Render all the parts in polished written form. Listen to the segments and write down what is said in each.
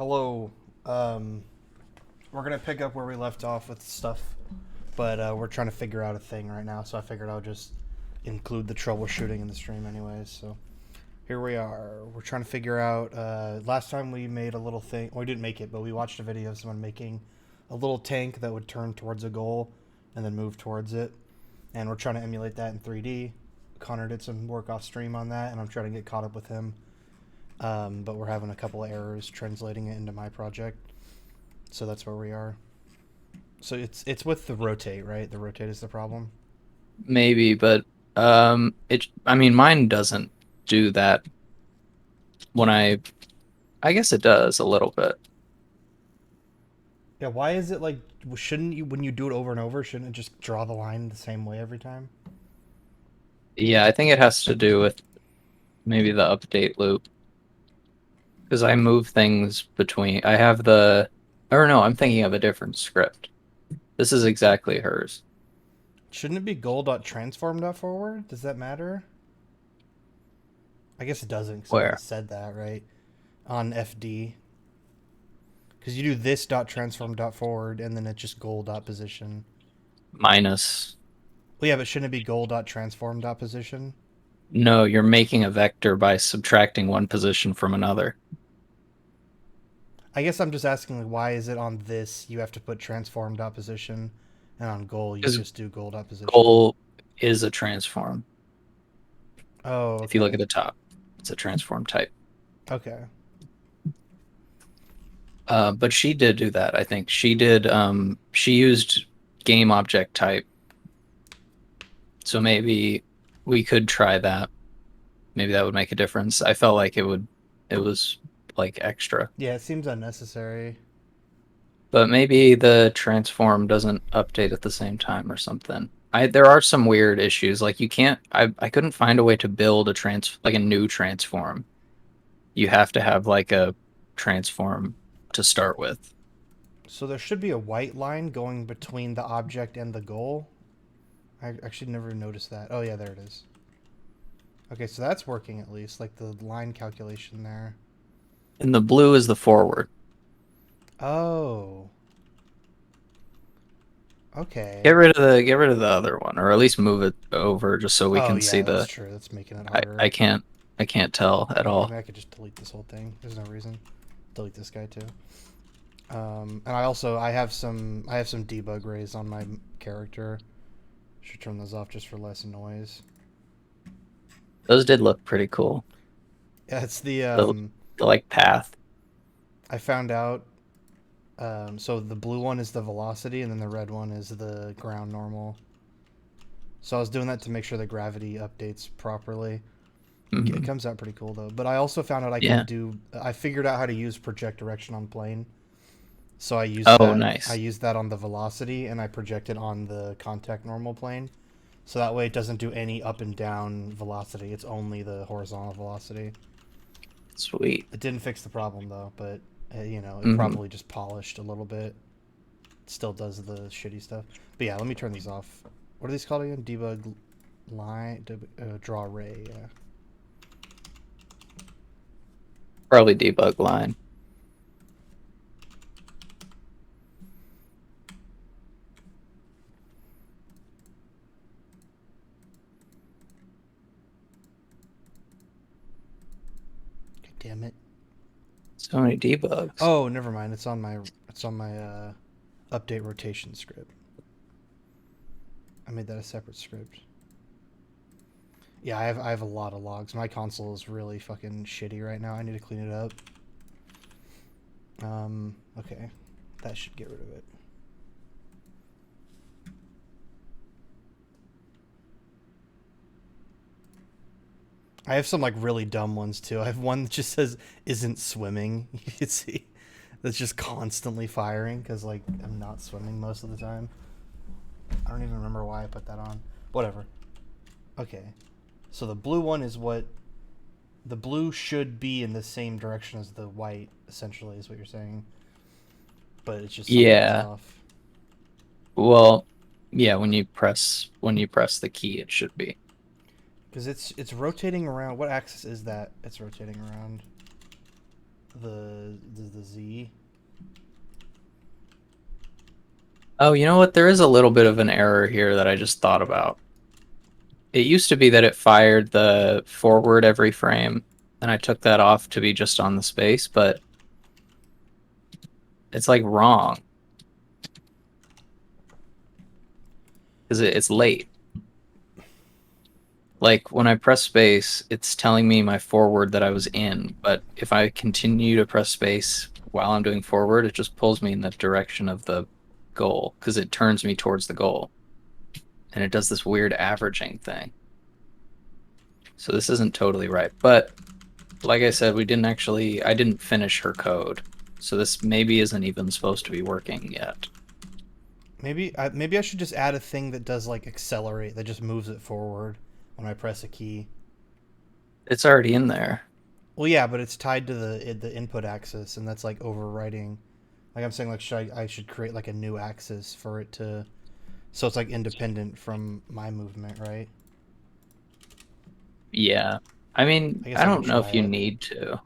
Hello. Um, we're gonna pick up where we left off with stuff, but we're trying to figure out a thing right now. So I figured I'll just include the troubleshooting in the stream, anyways. So here we are. We're trying to figure out. Last time we made a little thing. Well, we didn't make it, but we watched a video of someone making a little tank that would turn towards a goal and then move towards it. And we're trying to emulate that in 3D. Connor did some work off stream on that, and I'm trying to get caught up with him. But we're having a couple of errors translating it into my project. So that's where we are. So it's with the rotate, right? The rotate is the problem. Maybe, but I mean mine doesn't do that when I guess it does a little bit. Yeah, why is it like shouldn't you when you do it over and over, shouldn't it just draw the line the same way every time? Yeah, I think it has to do with maybe the update loop because I move things between I have the or no, I'm thinking of a different script. This is exactly hers. Shouldn't it be goal.transform.forward? Does that matter? I guess it doesn't because we already Where? said that, right? On FD. Because you do this dot transform dot forward and then it's just goal dot position. Minus. Well, yeah, but shouldn't it be goal dot transform dot position? No, you're making a vector by subtracting one position from another. I guess I'm just asking, like, why is it on this you have to put transform dot position, and on goal you Because just do goal dot position? goal is a transform. Oh, If you look at okay, the top, it's a transform type. okay. But she did do that. I think she did. She used game object type, so maybe we could try that. Maybe that would make a difference. I felt like it would. It was like extra, Yeah, it seems unnecessary. but maybe the transform doesn't update at the same time or something. There are some weird issues. Like you can't. I couldn't find a way to build a new transform. You have to have like a transform to start with. So there should be a white line going between the object and the goal. I actually never noticed that. Oh yeah, there it is. Okay, so that's working at least, like the line calculation there. And the blue is the forward. Oh, okay. Get rid of the other one, or at least move it over just so we Oh can see yeah, that's the. true. That's making it I I harder. can't I can't tell at I all. mean, I could just delete this whole thing. There's no reason. Delete this guy too. And I have some debug rays on my character. Should turn those off just for less noise. Those did look pretty cool. Yeah, it's the The the like path. I found out. So the blue one is the velocity, and then the red one is the ground normal. So I was doing that to make sure the gravity updates properly. It Hmm. comes out pretty cool though. But I also found out I can Yeah. do. I figured out how to use project direction on plane. So I used Oh, that. I nice. used that on the velocity, and I projected on the contact normal plane. So that way it doesn't do any up and down velocity. It's only the horizontal velocity. Sweet. It didn't fix the problem though, but it Hmm. probably just polished a little bit. It still does the shitty stuff. But yeah, let me turn these off. What are these called again? Debug line, draw ray. Yeah. Probably debug line. God damn it. So many debugs. Oh, never mind. It's on my update rotation script. I made that a separate script. Yeah, I have a lot of logs. My console is really fucking shitty right now. I need to clean it up. Okay. That should get rid of it. I have some like really dumb ones too. I have one that just says isn't swimming. You can see that's just constantly firing because like I'm not swimming most of the time. I don't even remember why I put that on. Whatever. Okay. So the blue one is what the blue should be in the same direction as the white, essentially, is what you're saying. But it's just something's Yeah. off. Well, yeah. When you press the key, it should be. Because it's rotating around. What axis is that? It's rotating around. the Z. Oh, you know what? There is a little bit of an error here that I just thought about. It used to be that it fired the forward every frame, and I took that off to be just on the space, but it's like wrong because it's late. Like when I press space, it's telling me my forward that I was in, but if I continue to press space while I'm doing forward, it just pulls me in the direction of the goal because it turns me towards the goal. And it does this weird averaging thing. So this isn't totally right. But like I said, I didn't finish her code. So this maybe isn't even supposed to be working yet. Maybe I should just add a thing that does like accelerate that just moves it forward when I press a key. It's already in there. Well, yeah, but it's tied to the input axis, and that's like overwriting. Like I'm saying, like I should create like a new axis for it to, so it's like independent from my movement, right? Yeah. I mean, I guess I I can don't know try if you it. need to.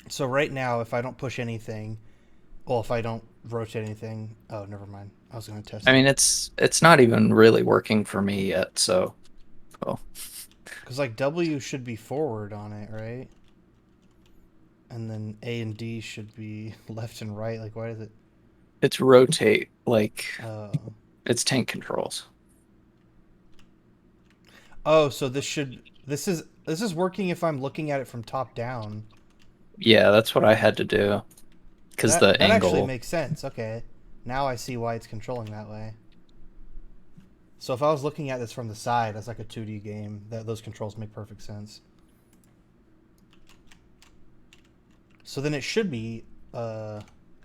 So right now, if I don't push anything, well, if I don't rotate anything, oh, never mind. I was gonna I test it mean, it's not even really working for me yet, so oh. because like W should be forward on it, right? And then A and D should be left and right. Like, why is it? It's rotate, like Oh, it's tank controls. oh, so this is working if I'm looking at it from top down. Yeah, that's what I had to do because the That actually angle. makes sense. Okay, now I see why it's controlling that way. So if I was looking at this from the side as like a 2D game, those controls make perfect sense. So then it should be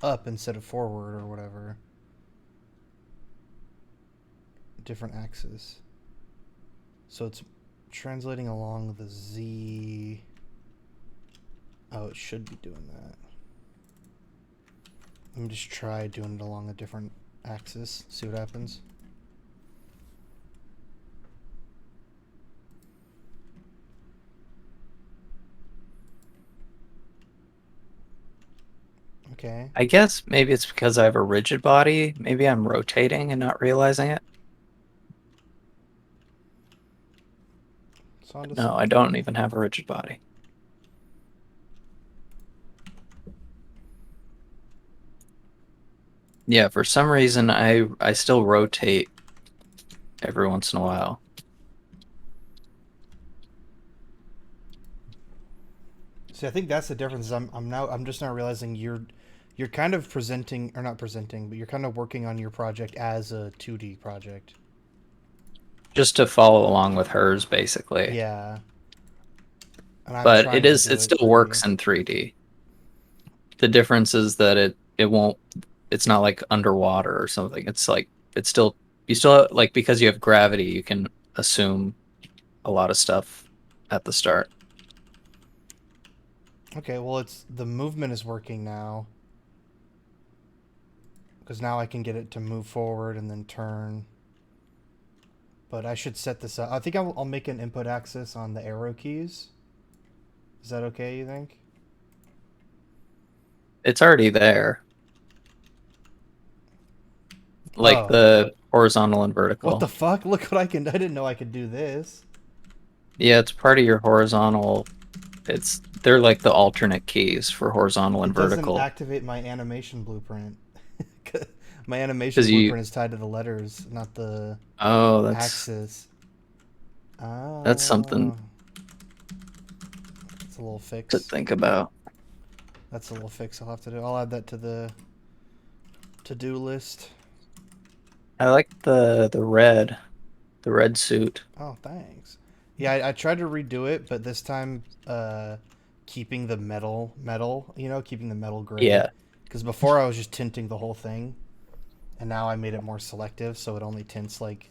up instead of forward or whatever. Different axis. So it's translating along the Z. Oh, it should be doing that. Let me just try doing it along a different axis. See what happens. Okay. I guess maybe it's because I have a rigid body. Maybe I'm rotating and not realizing it. It's on to No, I something. don't even have a rigid body. Yeah, for some reason I still rotate every once in a while. See, I think that's the difference. I'm just now realizing you're kind of presenting or not presenting, but you're kind of working on your project as a 2D project. Just to follow along with hers basically. Yeah, and I'm But trying to do it it still 3D. works in 3D. The difference is that it won't it's not like underwater or something. It's like it's still you still like because you have gravity, you can assume a lot of stuff at the start. Okay, well it's the movement is working now because now I can get it to move forward and then turn. But I should set this up. I think I'll make an input axis on the arrow keys. Is that okay? You think? It's already there. Like Oh, the horizontal and what the vertical. fuck? Look what I can. I didn't know I could do this. Yeah, it's part of your horizontal. They're like the alternate keys for horizontal and It doesn't vertical. activate my animation blueprint. My animation Because you blueprint is tied to the letters, not the oh, axis. that's Oh, something it's a little to fix. think about. That's a little fix I'll have to do. I'll add that to the to-do list. I like the red suit. Oh, thanks. Yeah, I tried to redo it, but this time, keeping the metal, keeping the metal gray. Yeah, Because before I was just tinting the whole thing, and now I made it more selective, so it only tints like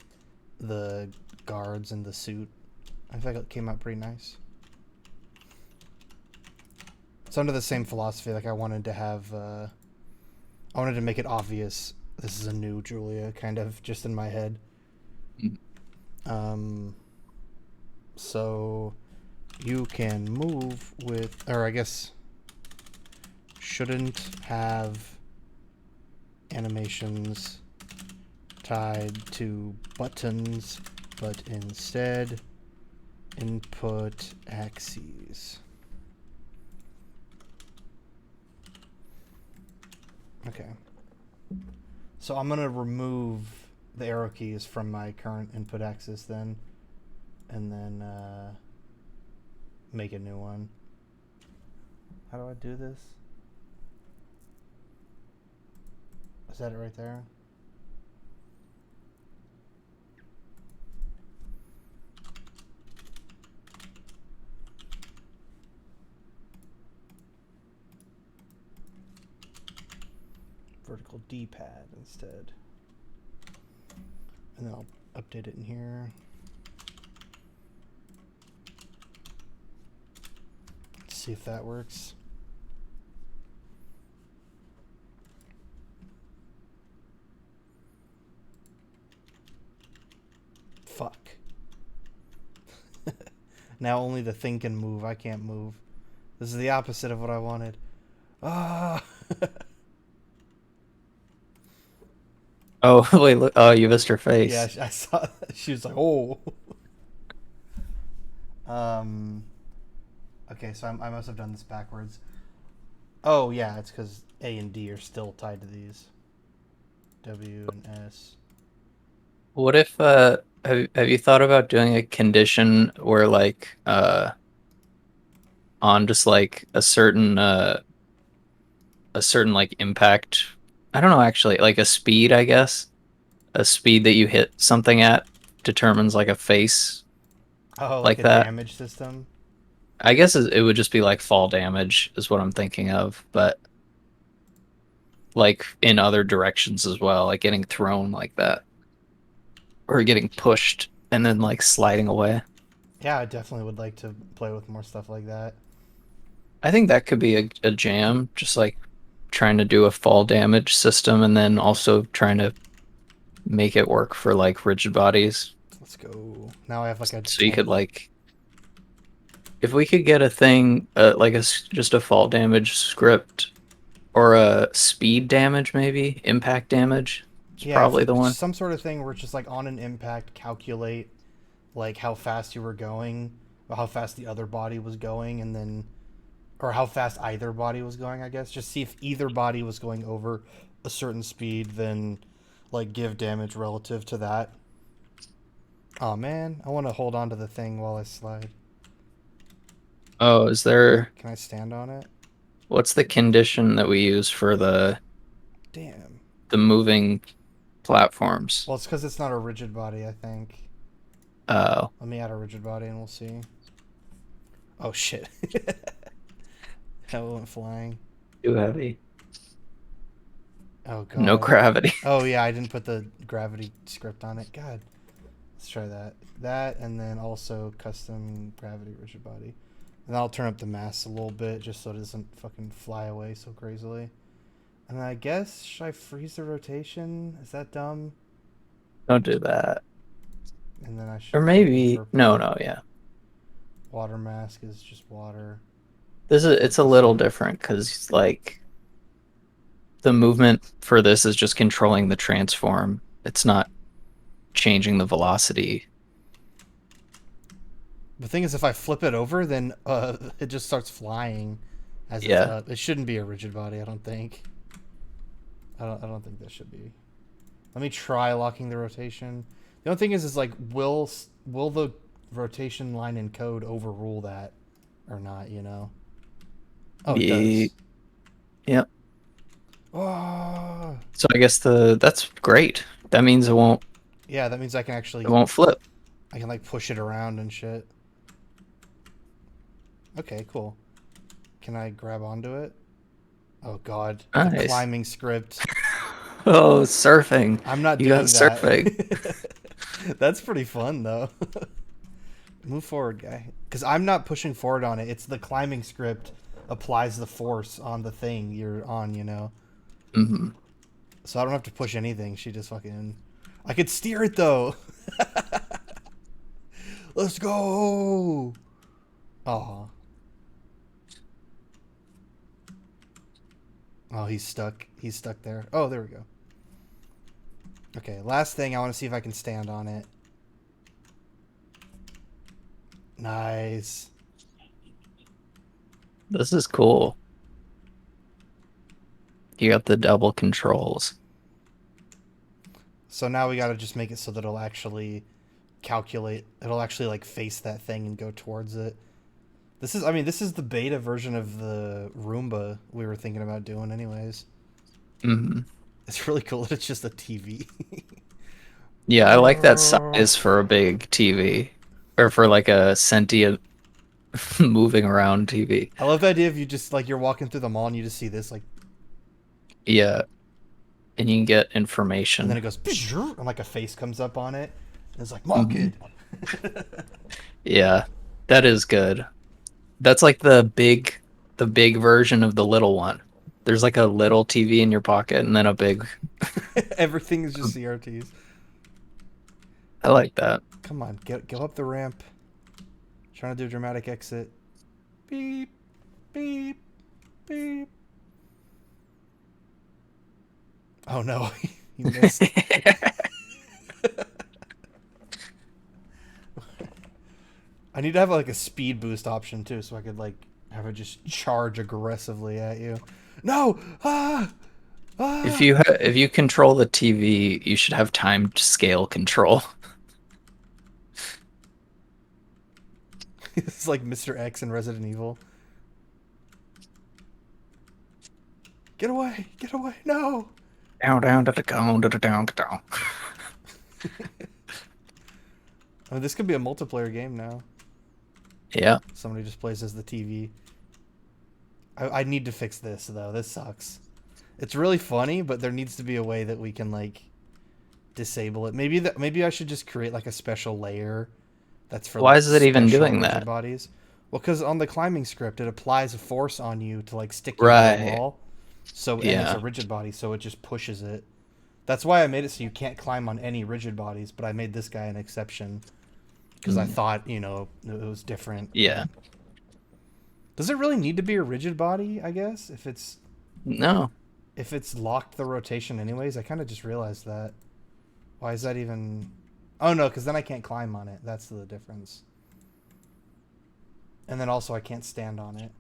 the guards and the suit. I think it came out pretty nice. It's under the same philosophy. Like I wanted to have, I wanted to make it obvious. This is a new Julia, kind of just in my head. mm, Um, so you can move with, or I guess shouldn't have animations tied to buttons, but instead input axes. Okay. So I'm gonna remove the arrow keys from my current input axis then, and then make a new one. How do I do this? Is that it right there? Vertical D-pad instead. And then I'll update it in here. Let's see if that works. Fuck. Now only the thing can move. I can't move. This is the opposite of what I wanted. Ah. Oh wait, look! Oh, you missed her Yeah, face. I saw that. She was like, "Oh." Okay, so I must have done this backwards. Oh yeah, it's because A and D are still tied to these. W and S. What if have you thought about doing a condition where like on just like a certain like impact, I don't know actually, like a speed, I guess. A speed that you hit something at determines like a face Oh, like like a that. damage system. I guess it would just be like fall damage is what I'm thinking of, but like in other directions as well, like getting thrown like that or getting pushed and then like sliding away. Yeah, I definitely would like to play with more stuff like that. I think that could be a jam, just like trying to do a fall damage system and then also trying to make it work for like rigid bodies. Let's go. Now I have like a So you could tank. like, if we could get a thing like just a fall damage script or a speed damage, maybe impact damage. It's Yeah, if probably it, the one. some sort of thing where it's just like on an impact, calculate like how fast you were going, or how fast the other body was going, and then, or how fast either body was going. I guess just see if either body was going over a certain speed, then like give damage relative to that. Oh man, I want to hold on to the thing while I slide. Oh, is there? Can I stand on it? What's the condition that we use for Damn. the moving platforms? Well, it's because it's not a rigid body, I think. Oh, Let me add a rigid body and we'll see. Oh shit. That went flying. too heavy. Oh No god. gravity. Oh yeah, I didn't put the gravity script on it. God. Let's try that. That and then also custom gravity rigid body. And I'll turn up the mass a little bit just so it doesn't fucking fly away so crazily. And then I guess, should I freeze the rotation? Is that dumb? Don't do that. And then I Or should keep maybe no, inverted. no, yeah. Water mask is just water. This is Flip it's a the little script. different because like the movement for this is just controlling the transform. It's not changing the velocity. The thing is, if I flip it over, then it just starts flying as it's Yeah. up. It shouldn't be a rigid body, I don't think. I don't think this should be. Let me try locking the rotation. The only thing is like, will the rotation line in code overrule that or not? You know? Oh, it does. The Yep. Oh, So I guess that's great. That means yeah. That means I can it actually won't flip. I can like push it around and shit. Okay, cool. Can I grab onto it? Oh god, the Nice. climbing script. Oh, surfing. I'm not You got doing that. surfing. That's pretty fun though. Move forward, guy. Because I'm not pushing forward on it. It's the climbing script applies the force on the thing you're on, you know? Hmm. So I don't have to push anything. She just fucking. I could steer it though. Let's go. Oh, oh, he's stuck. He's stuck there. Oh, there we go. Okay, last thing. I want to see if I can stand on it. Nice. This is cool. You got the double controls. So now we got to just make it so that it'll actually calculate. It'll actually like face that thing and go towards it. This is, I mean, this is the beta version of the Roomba we were thinking about doing, anyways. Hmm. It's really cool that it's just a TV. Yeah, I like that size for a big TV, or for like a sentient moving around TV. I love the idea of you just like you're walking through the mall and you just see this like, Yeah, and you can get and then information. it goes and like a face comes up on it, and it's like mall Hmm. kid. Yeah, that is good. That's like the big version of the little one. There's like a little TV in your pocket and then a big. Everything is just CRTs. I like that. Come on, go up the ramp. Trying to do a dramatic exit. Beep, beep, beep. Oh no, you missed. I need to have like a speed boost option too, so I could like have it just charge aggressively at you. No! Ah! Ah! If you control the TV, you should have timed scale control. It's like Mr. X in Resident Evil. Get away! Get away! No! Down, down, down, down, down, down, down. I mean, this could be a multiplayer game now. Yeah. Somebody just plays as the TV. I need to fix this though. This sucks. It's really funny, but there needs to be a way that we can like disable it. Maybe I should just create like a special layer that's for Why like is it even special doing rigid that? bodies. Well, because on the climbing script, it applies a force on you to like stick you to the Right. wall. So and it's a Yeah. rigid body, so it just pushes it. That's why I made it so you can't climb on any rigid bodies, but I made this guy an exception because I Mm. thought it was different. Yeah. Does it really need to be a rigid body? I guess No. if it's locked the rotation anyways. I kind of just realized that. Why is that even? Oh no, because then I can't climb on it. That's the difference. And then also I can't stand on it.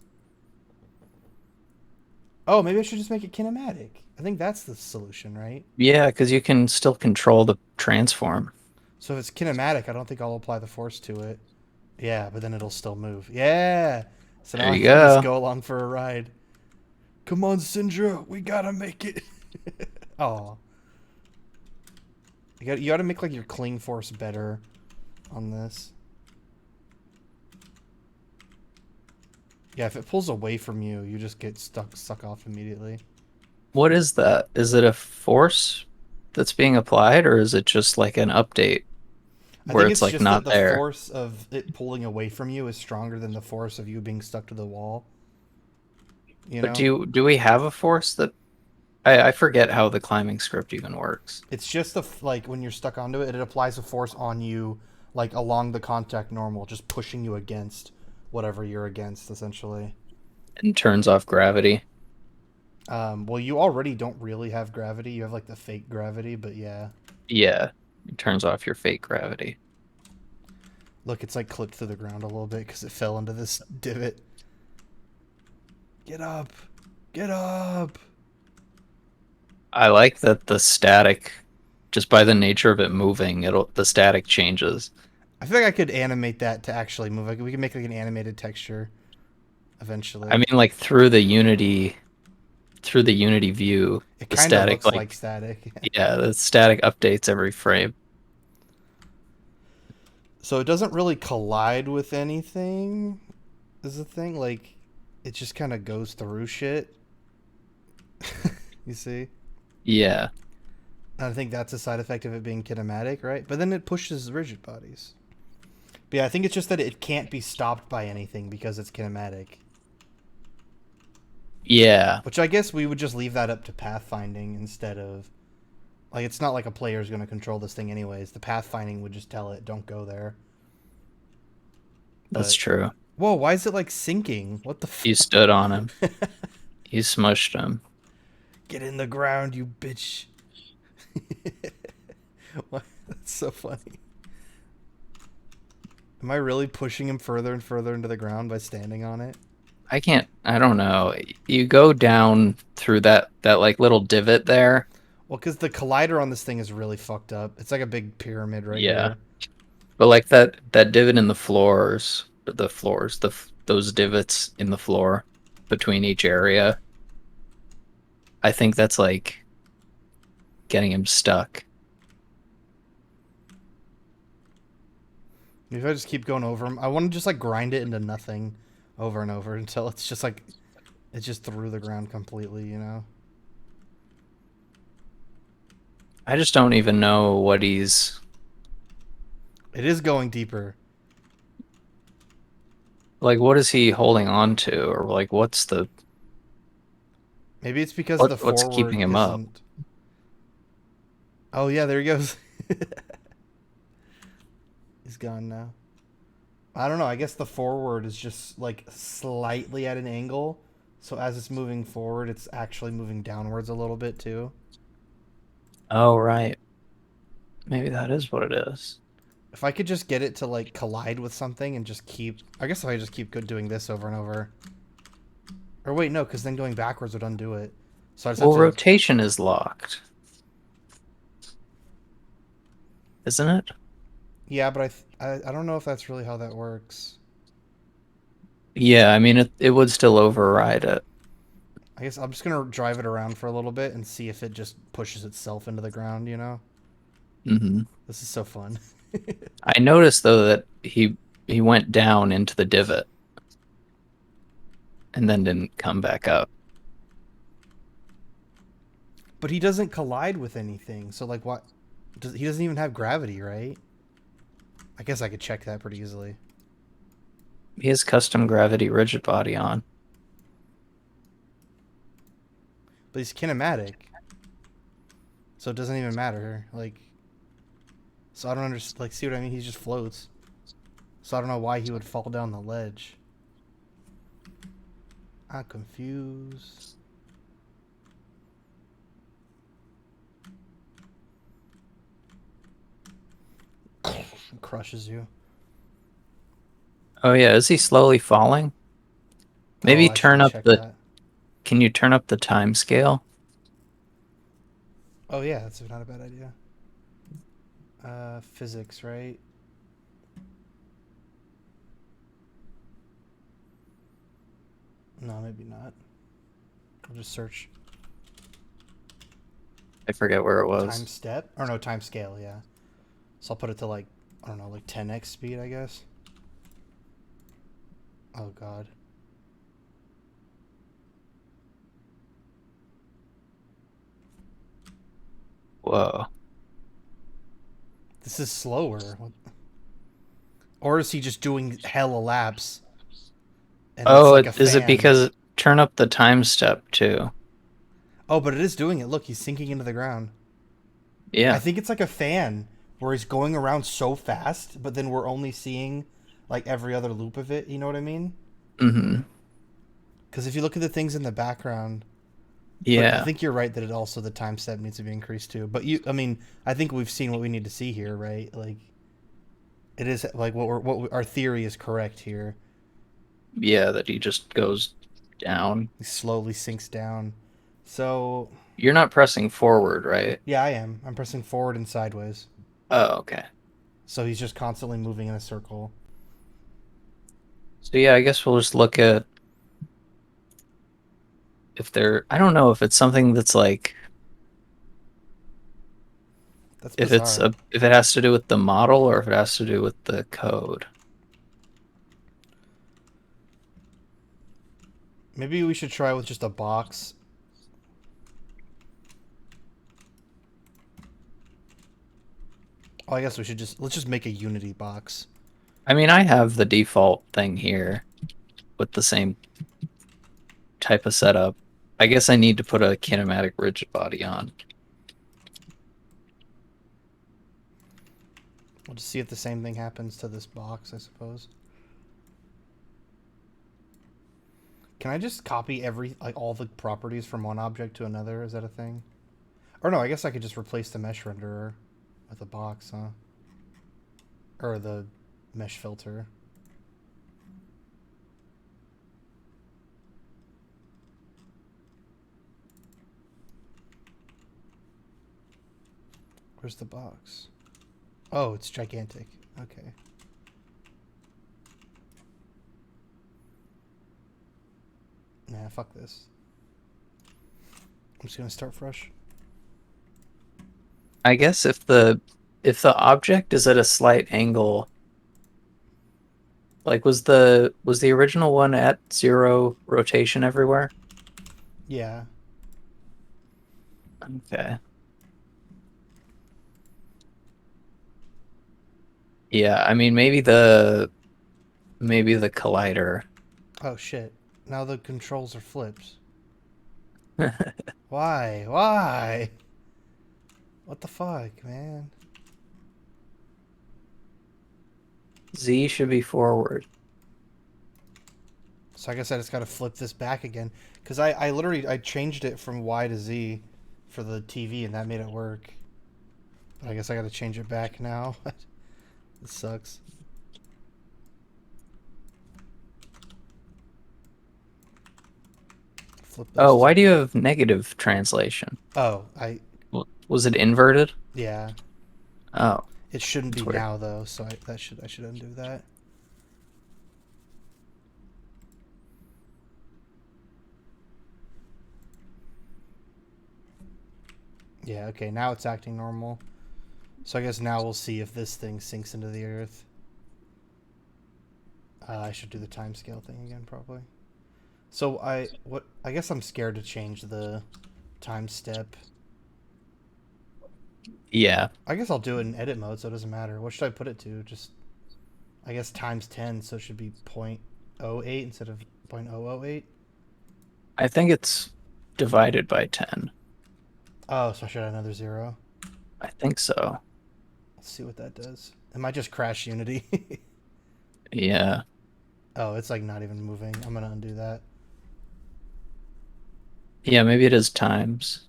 Oh, maybe I should just make it kinematic. I think that's the solution, right? Yeah, because you can still control the transform. So if it's kinematic, I don't think I'll apply the force to it. Yeah, but then it'll still move. Yeah. So now There I you can just go. go along for a ride. Come on, Syndra, we gotta make it. Oh, you gotta make like your cling force better on this. Yeah, if it pulls away from you, you just get suck off immediately. What is that? Is it a force that's being applied, or is it just like an update I where think it's it's like just that not the there? force of it pulling away from you is stronger than the force of you being stuck to the wall. You But know? do we have a force that I forget how the climbing script even works. It's just like when you're stuck onto it, it applies a force on you, like along the contact normal, just pushing you against whatever you're against, essentially. And turns off gravity. Well, you already don't really have gravity. You have like the fake gravity, but yeah. Yeah, it turns off your fake gravity. Look, it's like clipped to the ground a little bit because it fell into this divot. Get up! Get up! I like that the static, just by the nature of it moving, the static changes. I feel like I could animate that to actually move. Like we could make like an animated texture I eventually. mean, like through the Unity view, It the kind of static, looks like like, static. yeah, the static updates every frame. So it doesn't really collide with anything, is the thing. Like, it just kind of goes through shit. You see? Yeah, And I think that's a side effect of it being kinematic, right? But then it pushes rigid bodies. But yeah, I think it's just that it can't be stopped by anything because it's kinematic. yeah, Which I guess we would just leave that up to pathfinding instead of. Like, it's not like a player's going to control this thing anyways. The pathfinding would just tell it, don't go there. that's But true. Whoa, why is it like sinking? What the You fuck? stood on him. You smushed him. Get in the ground, you bitch. What? That's so funny. Am I really pushing him further and further into the ground by standing on it? I can't. I don't know. You go down through that like little divot there. Well, because the collider on this thing is really fucked up. It's like a big pyramid right Yeah. here. But like that divot in the floors, those divots in the floor between each area. I think that's like getting him stuck. Maybe if I just keep going over him. I want to just like grind it into nothing over and over until it's just like it's just through the ground completely, you know? I just don't even know what he's It is going deeper. like. What is he holding on to, or like Maybe it's because the what's keeping forward him up? isn't. Oh yeah, there he goes. He's gone now. I don't know. I guess the forward is just like slightly at an angle. So as it's moving forward, it's actually moving downwards a little bit too. Oh, right. Maybe that is what it is. If I could just get it to like collide with something and just keep, I guess if I just keep doing this over and over. Or wait, no, because then going backwards would undo it. So I just have Well, to. rotation is locked, isn't it? Yeah, but I don't know if that's really how that works. Yeah, I mean it would still override it. I guess I'm just gonna drive it around for a little bit and see if it just pushes itself into the ground. You know, Hmm. this is so fun. I noticed though that he went down into the divot and then didn't come back up. But he doesn't collide with anything. So like, what? He doesn't even have gravity, right? I guess I could check that pretty easily. He has custom gravity rigid body on. But he's kinematic, so it doesn't even matter. Like, so I don't understand. Like, see what I mean? He just floats. So I don't know why he would fall down the ledge. I'm confused. Crushes you. Oh yeah, is he slowly falling? Oh, Maybe I should turn have up checked the that. can you turn up the time scale? Oh yeah, that's not a bad idea. Physics, right? No, maybe not. I'll just search I forget where it time was. step or no time scale. Yeah. So I'll put it to like I don't know, like 10x speed, I guess. Oh god. Whoa. This is slower. Or is he just doing hella laps and it's Oh, like a is it fan? because turn up the time step too? Oh, but it is doing it. Look, he's sinking into the ground. I Yeah. think it's like a fan where he's going around so fast, but then we're only seeing like every other loop of it. You know what I mean? Mm-hmm. Because if you look at the things in the background, but I Yeah. think you're right that it also the time step needs to be increased too. But I mean, I think we've seen what we need to see here, right? Like it is like our theory is correct here. Yeah, that he just goes down. He slowly sinks down. So You're not pressing forward, right? yeah, I am. I'm pressing forward and sideways. Oh, okay. So he's just constantly moving in a circle. So yeah, I guess we'll just look at if there I don't know if it's something that's like That's bizarre. if it has to do with the model or if it has to do with the code. Maybe we should try with just a box. Oh, I guess we should let's just make a Unity box. I mean, I have the default thing here with the same type of setup. I guess I need to put a kinematic rigid body on. We'll just see if the same thing happens to this box, I suppose. Can I just copy all the properties from one object to another? Is that a thing? Or no, I guess I could just replace the mesh renderer with a box, huh? Or the mesh filter. Where's the box? Oh, it's gigantic. Okay. Nah, fuck this. I'm just gonna start fresh. I guess if the object is at a slight angle, like was the original one at 0 rotation everywhere? Yeah. Okay. Yeah, I mean maybe the collider. Oh shit. Now the controls are flipped. Why? Why? What the fuck, man? Z should be forward. So I guess I just gotta flip this back again. Because I literally, I changed it from Y to Z for the TV and that made it work. But I guess I gotta change it back now. This sucks. Flip those Oh, why two. do you have negative translation? Oh, Was it inverted? yeah. Oh, It shouldn't that's be weird. now though, so I should undo that. Yeah, okay, now it's acting normal. So I guess now we'll see if this thing sinks into the earth. I should do the timescale thing again, probably. So I guess I'm scared to change the time step. Yeah. I guess I'll do it in edit mode, so it doesn't matter. What should I put it to? Just, I guess times 10, so it should be 0.08 instead of 0.008. I think it's divided by 10. Oh, so I should add another 0. I think so. Let's see what that does. It might just crash Unity. Yeah. Oh, it's like not even moving. I'm gonna undo that. Yeah, maybe it is times.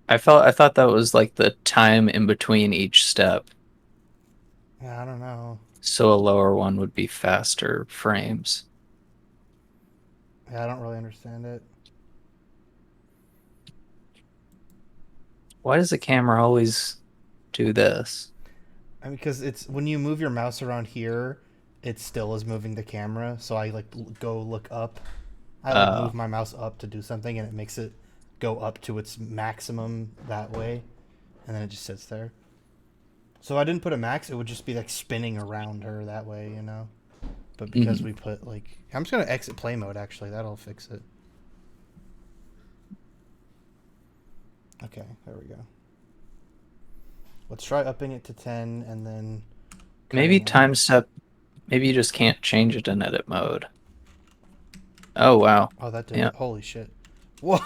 I thought that was like the time in between each step. Yeah, I don't know. So a lower one would be faster frames. Yeah, I don't really understand it. Why does the camera always do this? I mean, because it's when you move your mouse around here, it still is moving the camera. So I like go look up. I like Uh, move my mouse up to do something, and it makes it go up to its maximum that way, and then it just sits there. So if I didn't put a max, it would just be like spinning around her that way, you know. But because we put like, I'm just gonna exit play mode. Actually, that'll fix it. Okay, there we go. Let's try upping it to 10, and then maybe cutting out. time step. Maybe you just can't change it in edit mode. Oh wow. Oh, that did Yeah. it. Holy shit. Whoa.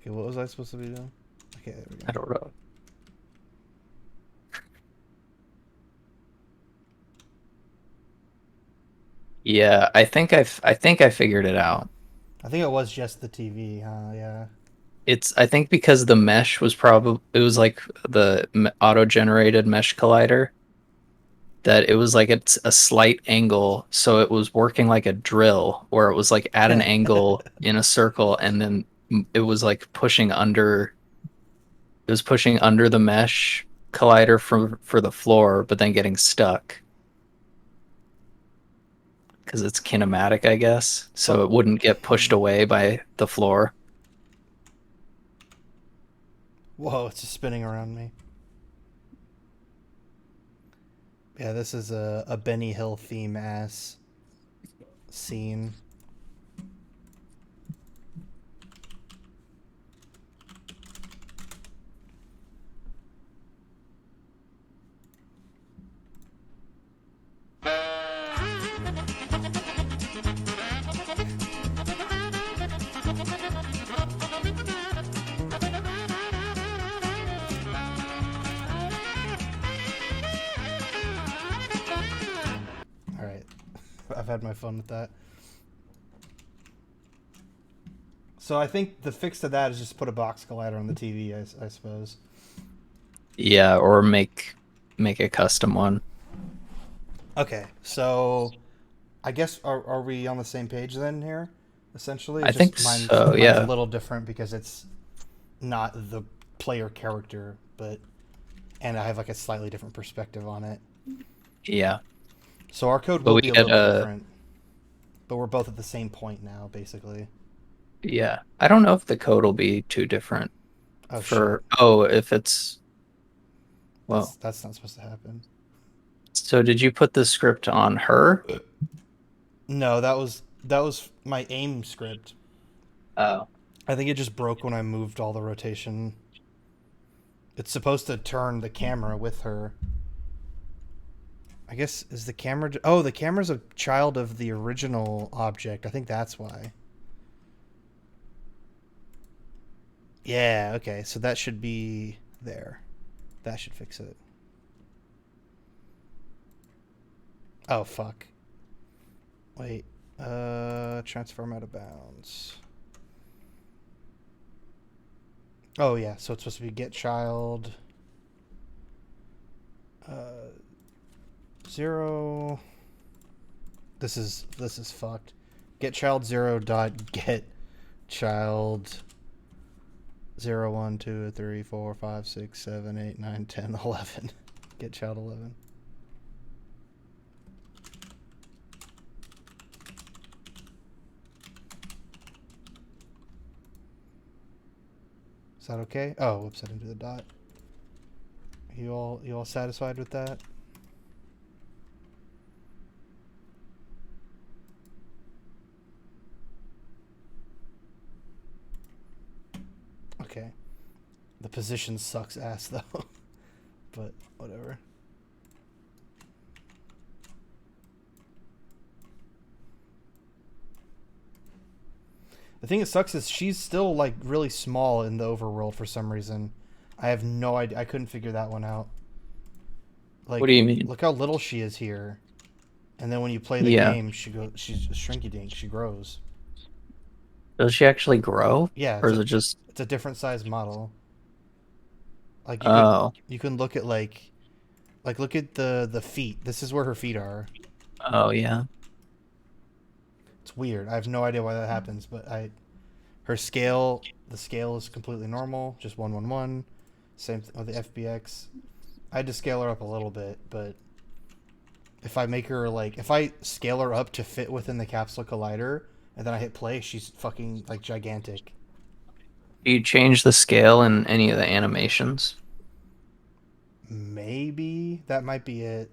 Okay, what was I supposed to be doing? Okay, there we I go. don't know. Yeah, I think I figured it out. I think it was just the TV, huh? Yeah. I think because the mesh was probably it was like the auto-generated mesh collider that it was like it's a slight angle, so it was working like a drill where it was like at an angle in a circle and then it was like pushing under the mesh collider for the floor but then getting stuck because it's kinematic, I guess, so it wouldn't get pushed away by the floor. Whoa, it's just spinning around me. Yeah, this is a Benny Hill theme ass scene. had my fun with that. So I think the fix to that is just put a box collider on the TV. I suppose. Yeah, or make a custom one. Okay, so I guess are we on the same page then here? Essentially, I it's think just so, mine's a yeah. little different because it's not the player character, but and I have like a slightly different perspective on it. Yeah. So our code But will we be a get little bit different, but we're both at the same point now, basically. yeah. I don't know if the code will be too different Oh shit, for if it's well. that's not supposed to happen. So did you put the script on her? No, that was my aim script. Oh. I think it just broke when I moved all the rotation. It's supposed to turn the camera with her. I guess is the camera. Oh, the camera's a child of the original object. I think that's why. Yeah. Okay. So that should be there. That should fix it. Oh fuck. Wait. Transform out of bounds. Oh yeah. So it's supposed to be get child. Uh, 0. This is fucked. Get child 0 dot get child 0, 1, 2, 3, 4, 5, 6, 7, 8, 9, 10, 11. Get child 11. Is that okay? Oh, whoops! I didn't do the dot. You all satisfied with that? Okay. The position sucks ass though, but whatever. The thing that sucks is she's still like really small in the overworld for some reason. I have no idea. I couldn't figure that one out. What Like, do you mean? look how little she is here, and then when you play the Yeah. game, she's a shrinky dink. She grows. Does she actually grow? Yeah, Or is it just it's a different size model. Like oh. you can look at like look at the feet. This is where her feet are. Oh yeah. It's weird. I have no idea why that happens, but I her scale the scale is completely normal, just 111. Same with the FBX. I had to scale her up a little bit, but if I make her like if I scale her up to fit within the capsule collider and then I hit play, she's fucking like gigantic. Do you change the scale in any of the animations? Maybe that might be it.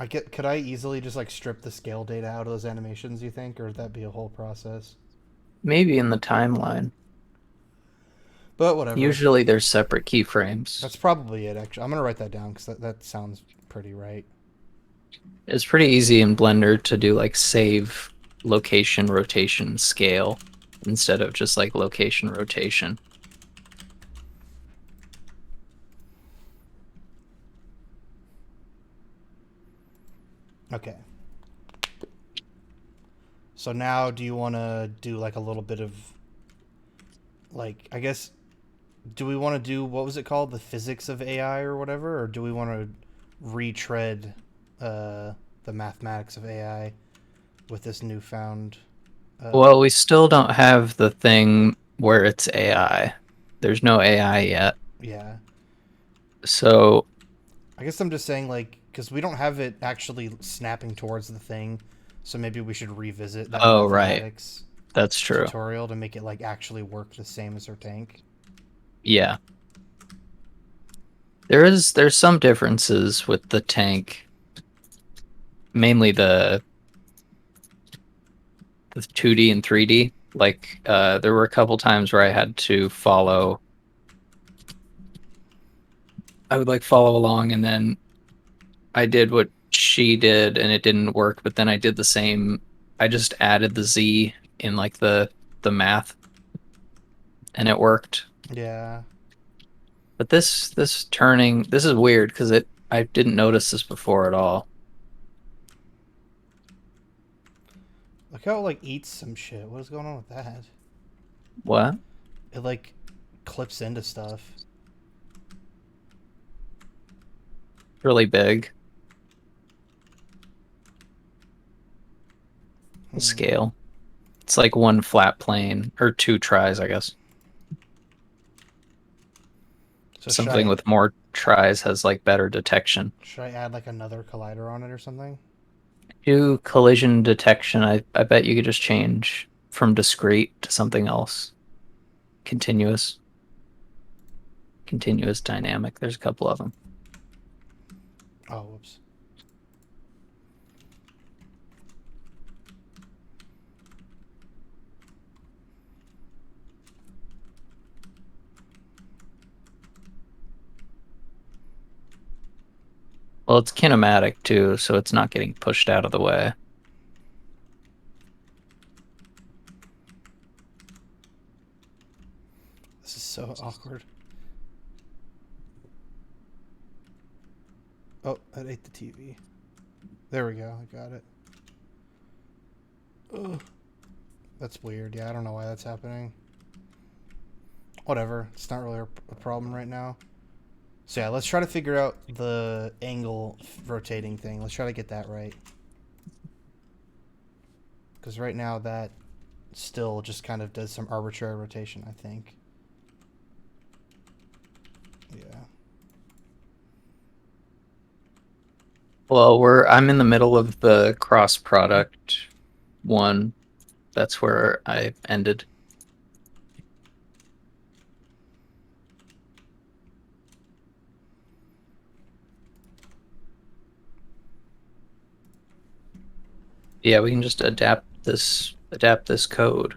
Could I easily just like strip the scale data out of those animations, you think, or would that be a whole process? Maybe in the timeline. But whatever. Usually there's separate keyframes. That's probably it. Actually, I'm gonna write that down because that sounds pretty right. It's pretty easy in Blender to do like save location rotation scale instead of just like location rotation. Okay. So now, do you want to do like a little bit of like I guess do we want to do what was it called, the physics of AI or whatever, or do we want to retread the mathematics of AI with this newfound? Well, we still don't have the thing where it's AI. There's no AI yet. Yeah. So, I guess I'm just saying like because we don't have it actually snapping towards the thing, so maybe we should revisit that oh right, mathematics that's true. tutorial to make it like actually work the same as her tank. Yeah. There's some differences with the tank, mainly the 2D and 3D. Like there were a couple times where I would like follow along and then I did what she did and it didn't work, but then I did the same. I just added the Z in like the math and it worked. Yeah. But this turning, this is weird because I didn't notice this before at all. Look how it like eats some shit. What is going on with that? What? It like clips into stuff. Really big. The scale. It's like one flat plane, or two tries, I guess. So Something with more tries has like better detection. should I add like another collider on it or something? Do collision detection, I bet you could just change from discrete to something else. Continuous. Continuous dynamic. There's a couple of them. Oh, whoops. Well, it's kinematic too, so it's not getting pushed out of the way. This is so awkward. Oh, that ate the TV. There we go. I got it. Ugh. That's weird. Yeah, I don't know why that's happening. Whatever. It's not really a problem right now. So yeah, let's try to figure out the angle rotating thing. Let's try to get that right. Because right now that still just kind of does some arbitrary rotation, I think. Yeah. Well, I'm in the middle of the cross product one. That's where I ended. Yeah, we can just adapt this code.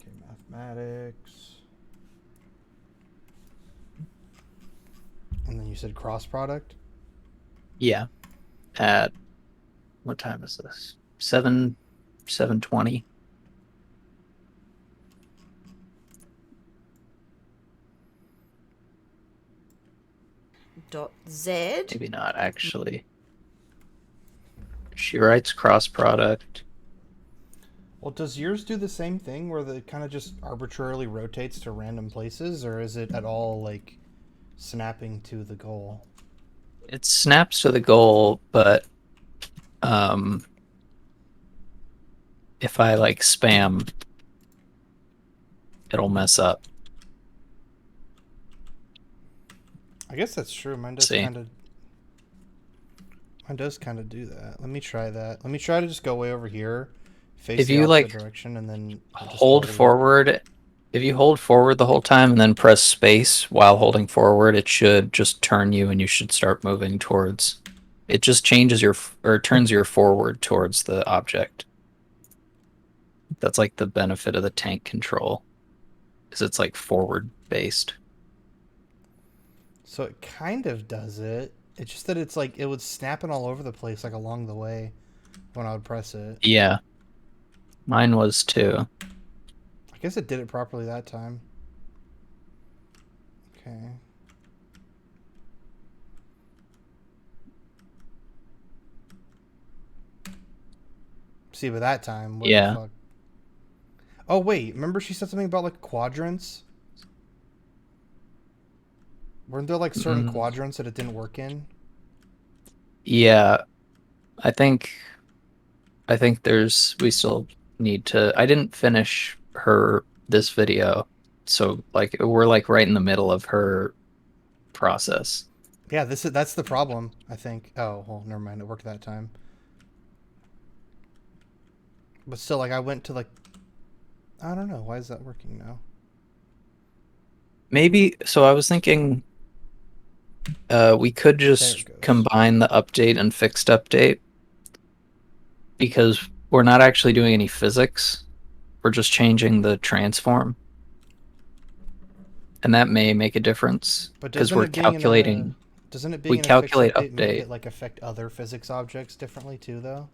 Okay, mathematics. And then you said cross product? Yeah. At what time is this? 7:20. .z. Maybe not actually. She writes cross product. Well, does yours do the same thing where it kind of just arbitrarily rotates to random places, or is it at all like snapping to the goal? It snaps to the goal, but if I like spam, it'll mess up. I guess that's true. Mine does See? kind of do that. Let me try that. Let me try to just go way over here, face If the you opposite like direction, and then just hold forward, if you hold forward the whole time and then press space while holding forward, it should just turn you and you should start moving towards. It just changes your or turns your forward towards the object. That's like the benefit of the tank control, is it's like forward based. So it kind of does it. It's just that it's like it was snapping all over the place, like along the way, when I would press it. Yeah, mine was too. I guess it did it properly that time. Okay. See, but that time, what Yeah. the fuck? Oh wait, remember she said something about like quadrants? Weren't there like certain quadrants that it didn't work in? Yeah, I think we still need to. I didn't finish this video, so like we're like right in the middle of her process. Yeah, that's the problem, I think. Oh, well, never mind. It worked that time. But still, like, I went to, like... I don't know. Why is that working now? Maybe, so I was thinking we could just combine the update and fixed update, because we're not actually doing any physics. We're just changing the transform. And that may make a difference, because we're calculating... Doesn't it being we in a fixed calculate update make update. it, like, affect other physics objects differently, too, though?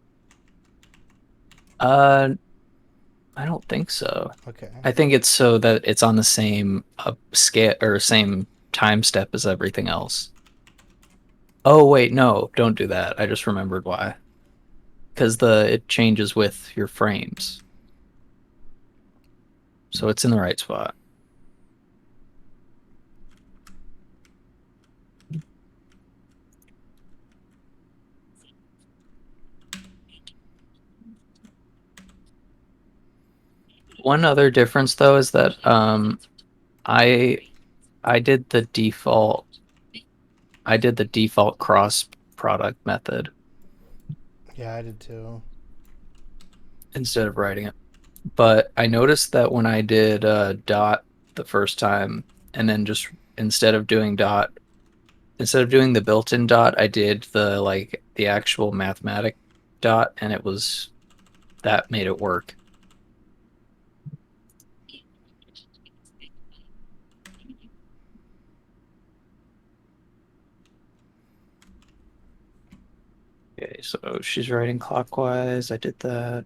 I don't think so. Okay. I think it's so that it's on the same scale or same time step as everything else. Oh wait, no, don't do that. I just remembered why. because the it changes with your frames. So it's in the right spot. One other difference though is that I I did the default cross product method Yeah, I did too. instead of writing it. But I noticed that when I did dot the first time, and then just instead of doing dot, instead of doing the built-in dot, I did the actual mathematic dot, and it was that made it work. Okay, so she's writing clockwise. I did that.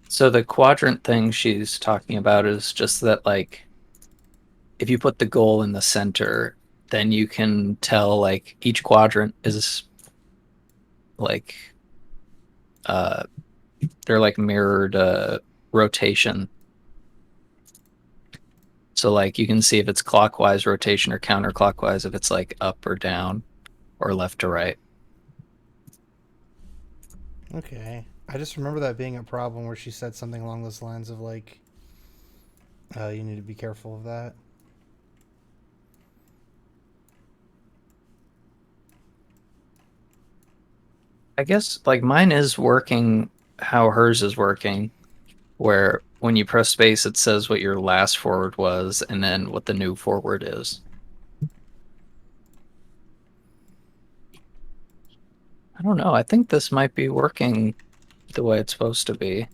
So the quadrant thing she's talking about is just that, like, if you put the goal in the center, then you can tell like each quadrant is like uh they're like mirrored rotation. So like you can see if it's clockwise rotation or counterclockwise, if it's like up or down or left to right. Okay. I just remember that being a problem where she said something along those lines of like, you need to be careful of that. I guess like mine is working how hers is working, where when you press space, it says what your last forward was and then what the new forward is. I don't know. I think this might be working the way it's supposed to be.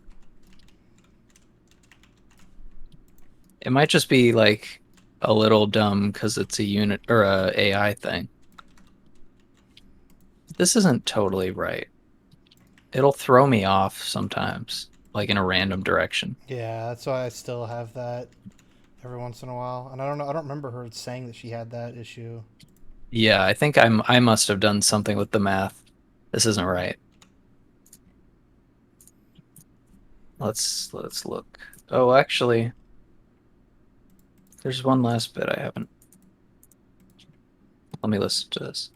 It might just be like a little dumb because it's a unit or a AI thing. This isn't totally right. It'll throw me off sometimes, like in a random direction. Yeah, that's why I still have that every once in a while. And I don't know. I don't remember her saying that she had that issue. Yeah, I think I must have done something with the math. This isn't right. Let's look. Oh, actually, there's one last bit I haven't. Let me listen to this.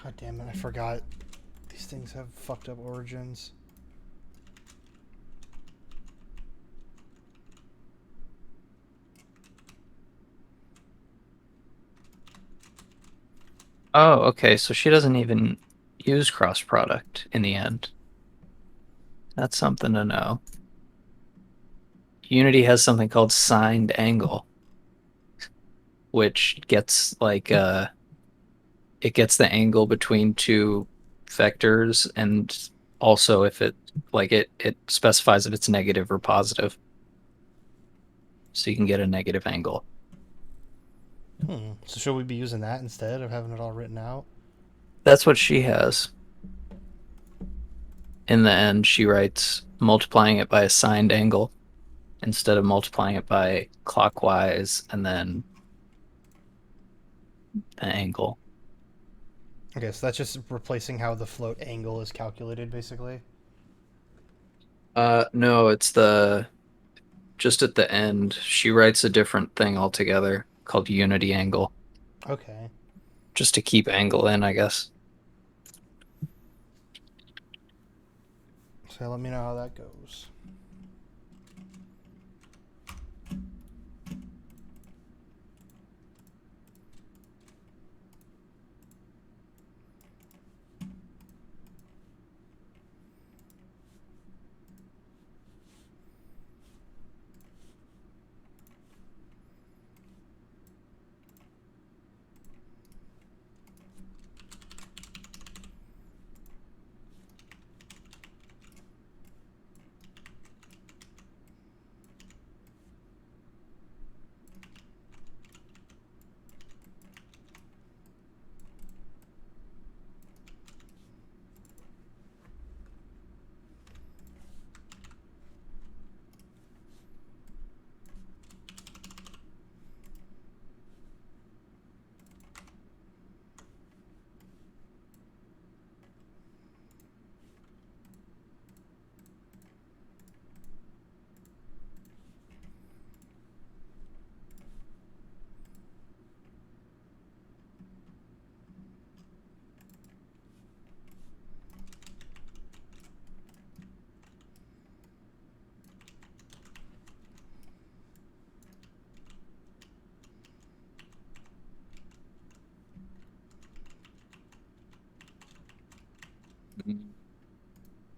God damn it! I forgot. These things have fucked up origins. Oh, okay, so she doesn't even use cross product in the end. That's something to know. Unity has something called signed angle, which gets like it gets the angle between two vectors, and also if it like it specifies if it's negative or positive, so you can get a negative angle. So should we be using that instead of having it all written out? That's what she has. In the end, she writes multiplying it by a signed angle instead of multiplying it by clockwise and then the angle. Okay, so that's just replacing how the float angle is calculated, basically. No, it's the just at the end, she writes a different thing altogether called unity angle, Okay. just to keep angle in, I guess. So let me know how that goes.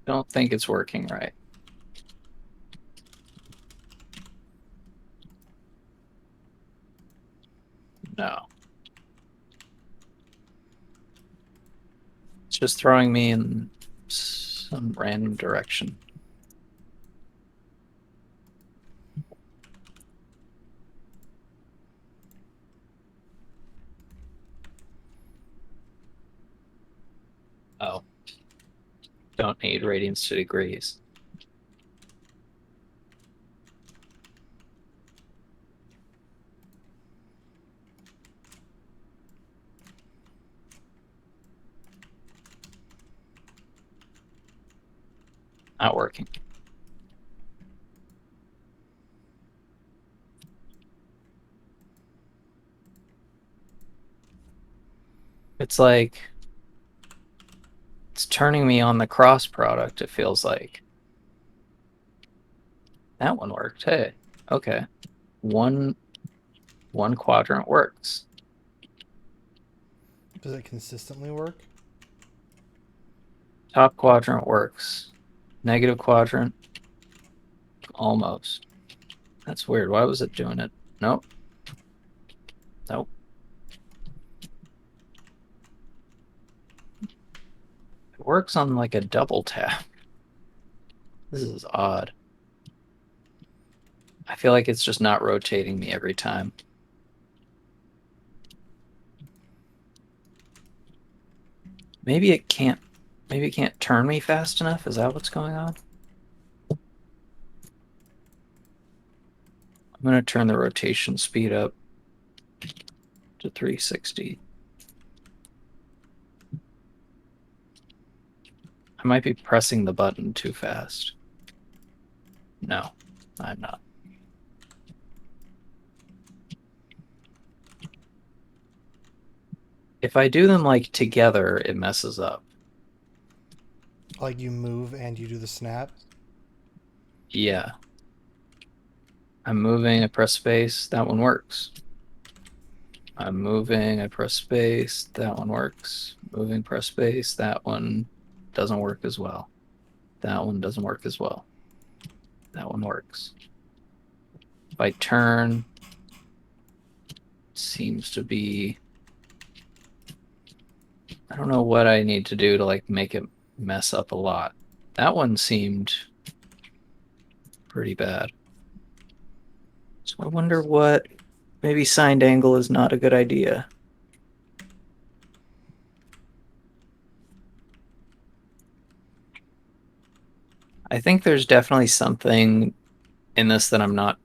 Don't think it's working right. No. It's just throwing me in some random direction. Oh. Don't need radians to degrees. Not working. It's like it's turning me on the cross product, it feels like. That one worked. Hey, okay. One quadrant works. Does it consistently work? Top quadrant works. Negative quadrant, almost. That's weird. Why was it doing it? Nope. Nope. It works on like a double tap. This is odd. I feel like it's just not rotating me every time. Maybe it can't turn me fast enough. Is that what's going on? I'm going to turn the rotation speed up to 360. I might be pressing the button too fast. No, I'm not. If I do them like together, it messes up. Like you move and you do the snap? Yeah. I'm moving, I press space, that one works. I'm moving, I press space, that one works. Moving, press space, that one doesn't work as well. That one doesn't work as well. That one works. If I turn, seems to be... I don't know what I need to do to like make it mess up a lot. That one seemed pretty bad. So I wonder what... Maybe signed angle is not a good idea. I think there's definitely something in this that I'm not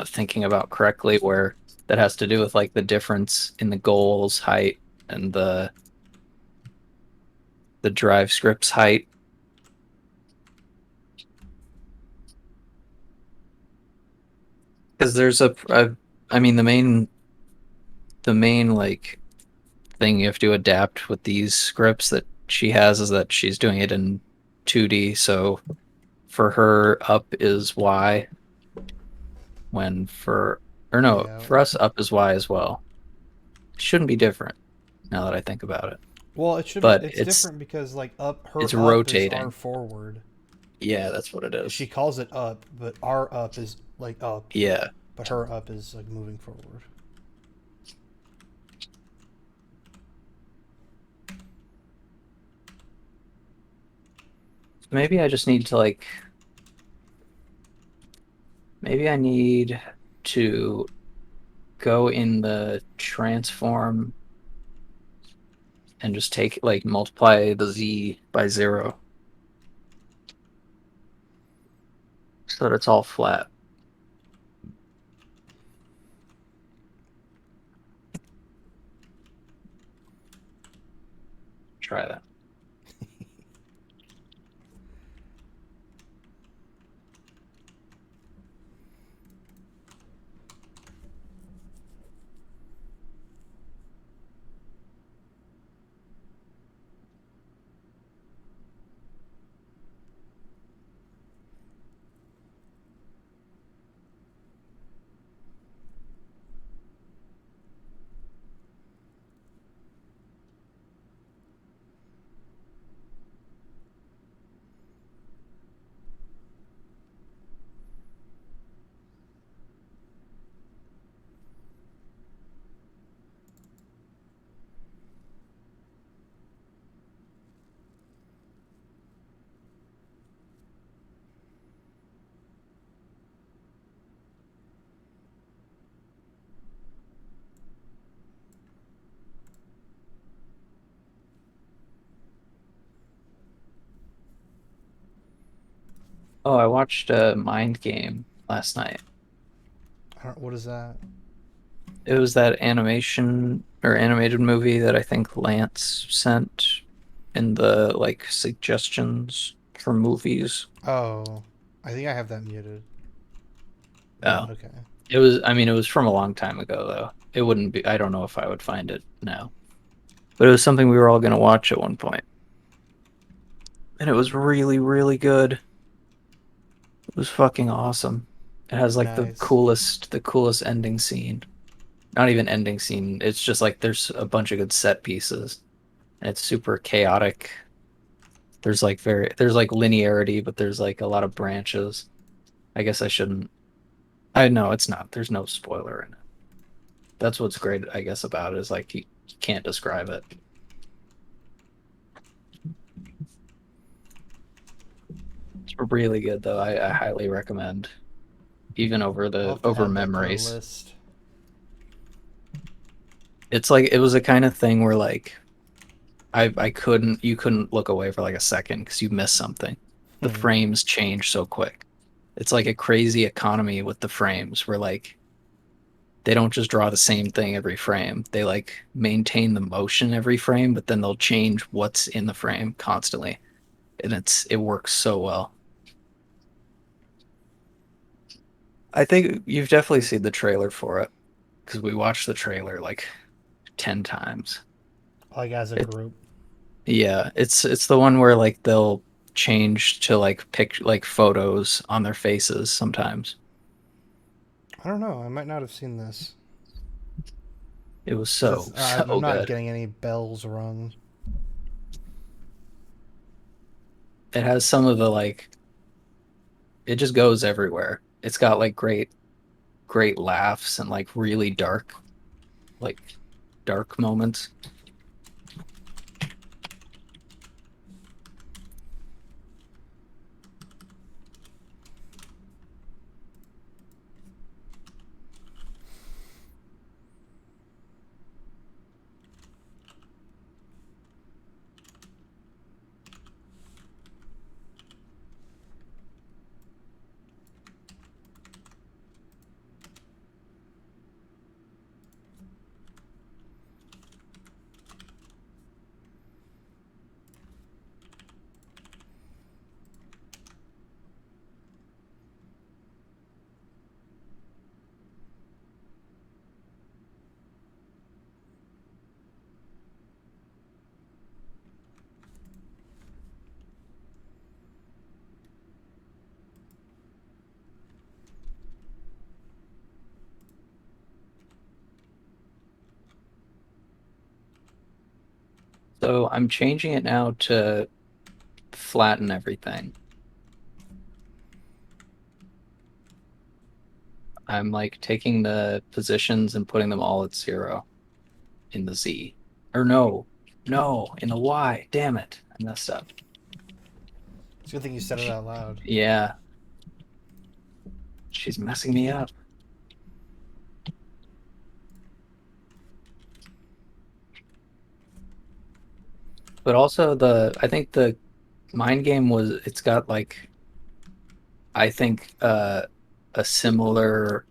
thinking about correctly, where that has to do with like the difference in the goals height and the drive scripts height. Because there's I mean the main like thing you have to adapt with these scripts that she has is that she's doing it in 2D, so for her up is Y, when for or no, Yeah. for us up is Y as well. It shouldn't be different now that I think about it. Well, it should be. But It's different because like it's her up is our rotating. forward. Yeah, that's what it She is. calls it up, but our up is like up, Yeah. but her up is like moving forward. Maybe I just need to like maybe I need to go in the transform and just take like multiply the z by 0 so that it's all flat. Try that. Oh, I watched Mind Game last night. I don't. What is that? It was that animation or animated movie that I think Lance sent in the like suggestions for movies. Oh, I think I have that muted. But Oh, okay. it was, I mean, it was from a long time ago though. It wouldn't be, I don't know if I would find it now. But it was something we were all gonna watch at one point. And it was really, really good. It was fucking awesome. It has like Nice. the coolest ending scene. Not even ending scene. It's just like there's a bunch of good set pieces. And it's super chaotic. There's like linearity, but there's like a lot of branches. I guess I shouldn't. I know it's not. There's no spoiler in it. That's what's great, I guess, about it is like you can't describe it. It's really good though. I highly recommend, even over I'll the have to over add that to the memories. list. It's like it was a kind of thing where like I couldn't you couldn't look away for like a second because you missed something. The Hmm. frames change so quick. It's like a crazy economy with the frames where like they don't just draw the same thing every frame. They like maintain the motion every frame, but then they'll change what's in the frame constantly. And it works so well. I think you've definitely seen the trailer for it because we watched the trailer like 10 times. Like as a It group. Yeah, it's the one where like they'll change to like pic like photos on their faces sometimes. I don't know. I might not have seen this It was because so I'm so not good. getting any bells rung. It has some of the like it just goes everywhere. It's got like great laughs and like really like dark moments. So I'm changing it now to flatten everything. I'm like taking the positions and putting them all at 0 in the Z. Or no, in the Y. Damn it. I messed up. It's a good thing you said it out loud. Yeah, she's messing me up. But also I think the mind game was it's got like I think a similar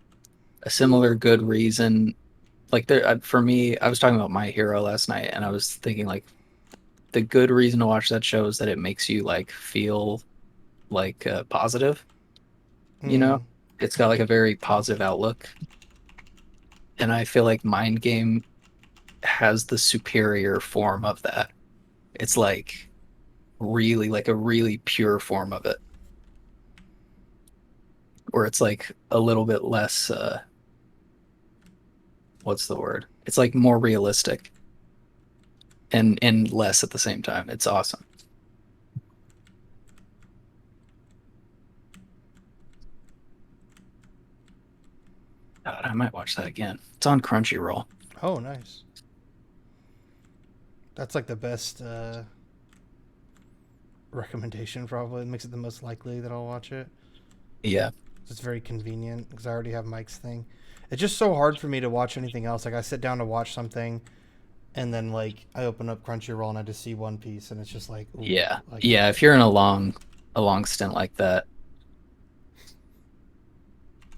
a similar good reason. Like there for me, I was talking about My Hero last night and I was thinking like the good reason to watch that show is that it makes you like feel like positive, you Hmm. know? It's got like a very positive outlook. And I feel like Mind Game has the superior form of that. It's like really like a really pure form of it where it's like a little bit less what's the word? It's like more realistic and less at the same time. It's awesome. God, I might watch that again. It's on Crunchyroll. Oh, nice. That's like the best recommendation. Probably it makes it the most likely that I'll watch it. Yeah. It's very convenient because I already have Mike's thing. It's just so hard for me to watch anything else. Like I sit down to watch something, and then like I open up Crunchyroll and I just see One Piece, and it's just like, ooh, Yeah. like Yeah, if you're in a long stint like that,